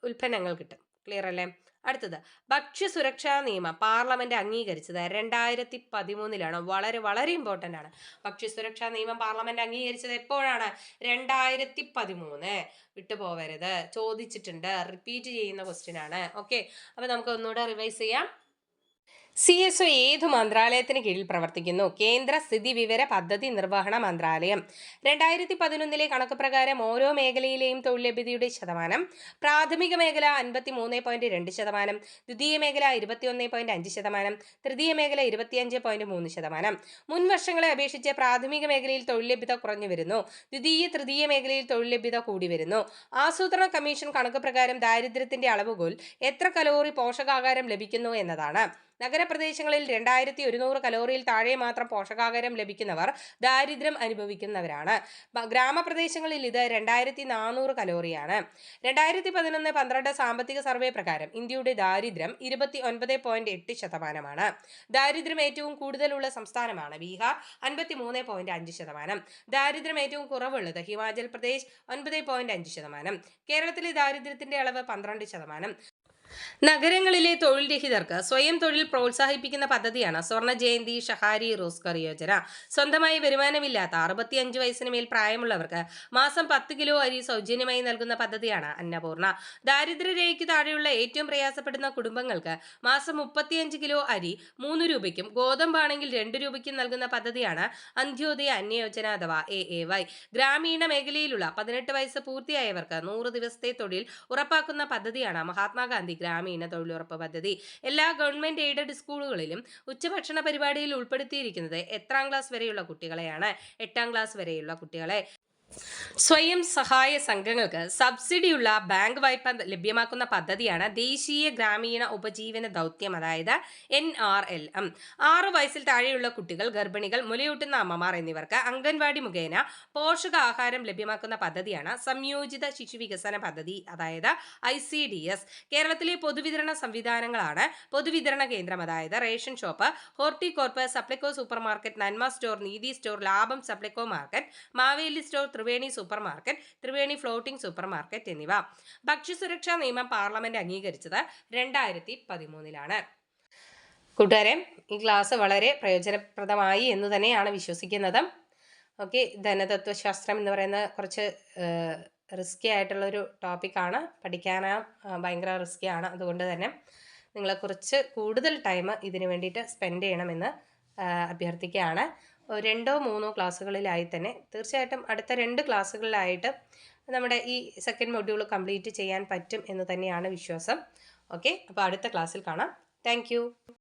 ഉൽപ്പന്നങ്ങൾ കിട്ടും. ക്ലിയർ അല്ലേ? അടുത്തത്, ഭക്ഷ്യസുരക്ഷാ നിയമം പാർലമെന്റ് അംഗീകരിച്ചത് 2013 വളരെ വളരെ ഇമ്പോർട്ടൻ്റ് ആണ്. ഭക്ഷ്യസുരക്ഷാ നിയമം പാർലമെന്റ് അംഗീകരിച്ചത് എപ്പോഴാണ്? 2013. വിട്ടുപോകരുത്, ചോദിച്ചിട്ടുണ്ട്, റിപ്പീറ്റ് ചെയ്യുന്ന ക്വസ്റ്റ്യൻ ആണ്. ഓക്കെ, അപ്പൊ നമുക്ക് ഒന്നുകൂടെ റിവൈസ് ചെയ്യാം. CSO ഏതു മന്ത്രാലയത്തിന് കീഴിൽ പ്രവർത്തിക്കുന്നു? കേന്ദ്ര സ്ഥിതിവിവര പദ്ധതി നിർവഹണ മന്ത്രാലയം. 2011 കണക്ക് പ്രകാരം ഓരോ മേഖലയിലെയും തൊഴിൽ ലഭ്യതയുടെ ശതമാനം: പ്രാഥമിക മേഖല 53.2%, ദ്വിതീയ മേഖല 21.5%, തൃതീയ മേഖല 25.3%. മുൻ വർഷങ്ങളെ അപേക്ഷിച്ച് പ്രാഥമിക മേഖലയിൽ തൊഴിൽ ലഭ്യത കുറഞ്ഞു വരുന്നു, തൃതീയ മേഖലയിൽ തൊഴിൽ ലഭ്യത കൂടി വരുന്നു. ആസൂത്രണ കമ്മീഷൻ കണക്ക് പ്രകാരം ദാരിദ്ര്യത്തിന്റെ അളവുകോൽ എത്ര കലോറി പോഷകാഹാരം ലഭിക്കുന്നു എന്നതാണ്. നഗരപ്രദേശങ്ങളിൽ 2100 കലോറിയിൽ താഴെ മാത്രം പോഷകാഹാരം ലഭിക്കുന്നവർ ദാരിദ്ര്യം അനുഭവിക്കുന്നവരാണ്. ഗ്രാമപ്രദേശങ്ങളിൽ ഇത് 2400 കലോറിയാണ്. 2011-12 സാമ്പത്തിക സർവേ പ്രകാരം ഇന്ത്യയുടെ ദാരിദ്ര്യം 29.8%. ദാരിദ്ര്യം ഏറ്റവും കൂടുതലുള്ള സംസ്ഥാനമാണ് ബീഹാർ, 53.5%. ദാരിദ്ര്യം ഏറ്റവും കുറവുള്ളത് ഹിമാചൽ പ്രദേശ്, 9.5%. കേരളത്തിലെ ദാരിദ്ര്യത്തിന്റെ അളവ് 12%. നഗരങ്ങളിലെ തൊഴിൽ രഹിതർക്ക് സ്വയം തൊഴിൽ പ്രോത്സാഹിപ്പിക്കുന്ന പദ്ധതിയാണ് സ്വർണ്ണ ജയന്തി ഷഹാരി റോസ്ഗർ യോജന. സ്വന്തമായി വരുമാനമില്ലാത്ത 65 വയസ്സിന് മേൽ പ്രായമുള്ളവർക്ക് മാസം 10 കിലോ അരി സൗജന്യമായി നൽകുന്ന പദ്ധതിയാണ് അന്നപൂർണ. ദാരിദ്ര്യരേഖയ്ക്ക് താഴെയുള്ള ഏറ്റവും പ്രയാസപ്പെടുന്ന കുടുംബങ്ങൾക്ക് മാസം 35 കിലോ അരി 3 രൂപയ്ക്കും ഗോതമ്പാണെങ്കിൽ 2 രൂപയ്ക്കും നൽകുന്ന പദ്ധതിയാണ് അന്ത്യോദയ അന്ന യോജന അഥവാ AAY. ഗ്രാമീണ മേഖലയിലുള്ള 18 വയസ്സ് പൂർത്തിയായവർക്ക് 100 ദിവസത്തെ തൊഴിൽ ഉറപ്പാക്കുന്ന പദ്ധതിയാണ് മഹാത്മാഗാന്ധി ഗ്രാമീണ തൊഴിലുറപ്പ് പദ്ധതി. എല്ലാ ഗവൺമെന്റ് എയ്ഡഡ് സ്കൂളുകളിലും ഉച്ചഭക്ഷണ പരിപാടിയിൽ ഉൾപ്പെടുത്തിയിരിക്കുന്നത് എത്രാം ക്ലാസ് വരെയുള്ള കുട്ടികളെയാണ്? 8ാം ക്ലാസ് വരെയുള്ള കുട്ടികളെ. സ്വയം സഹായ സംഘങ്ങൾക്ക് സബ്സിഡിയുള്ള ബാങ്ക് വായ്പ ലഭ്യമാക്കുന്ന പദ്ധതിയാണ് ദേശീയ ഗ്രാമീണ ഉപജീവന ദൗത്യം, അതായത് NRLM. 6 വയസ്സിൽ താഴെയുള്ള കുട്ടികൾ, ഗർഭിണികൾ, മുലയൂട്ടുന്ന അമ്മമാർ എന്നിവർക്ക് അംഗൻവാടി മുഖേന പോഷകാഹാരം ലഭ്യമാക്കുന്ന പദ്ധതിയാണ് സംയോജിത ശിശു വികസന പദ്ധതി, അതായത് ICDS. കേരളത്തിലെ പൊതുവിതരണ സംവിധാനങ്ങളാണ് പൊതുവിതരണ കേന്ദ്രം, അതായത് ration shop, Horticorp, Supplyco super market, നന്മ സ്റ്റോർ, നീതി സ്റ്റോർ, ലാഭം Supplyco market, Maveli store, Triveni super market, Triveni floating super market എന്നിവ. ഭക്ഷ്യസുരക്ഷാ നിയമം പാർലമെന്റ് അംഗീകരിച്ചത് 2013. കൂട്ടുകാരെ, ഈ ക്ലാസ് വളരെ പ്രയോജനപ്രദമായി എന്ന് തന്നെയാണ് വിശ്വസിക്കുന്നത്. ഓക്കെ, ധനതത്വശാസ്ത്രം എന്ന് പറയുന്ന കുറച്ച് റിസ്കി ആയിട്ടുള്ളൊരു ടോപ്പിക്കാണ്. പഠിക്കാൻ ഭയങ്കര റിസ്ക്കിയാണ്. അതുകൊണ്ട് തന്നെ നിങ്ങൾ കുറച്ച് കൂടുതൽ ടൈം ഇതിന് വേണ്ടിയിട്ട് സ്പെൻഡ് ചെയ്യണമെന്ന് അഭ്യർത്ഥിക്കുകയാണ്. 2-3 ക്ലാസ്സുകളിലായി തന്നെ തീർച്ചയായിട്ടും അടുത്ത 2 ക്ലാസ്സുകളിലായിട്ട് നമ്മുടെ ഈ സെക്കൻഡ് മൊഡ്യൂൾ കംപ്ലീറ്റ് ചെയ്യാൻ പറ്റും എന്ന് തന്നെയാണ് വിശ്വാസം. ഓക്കെ, അപ്പോൾ അടുത്ത ക്ലാസ്സിൽ കാണാം. താങ്ക്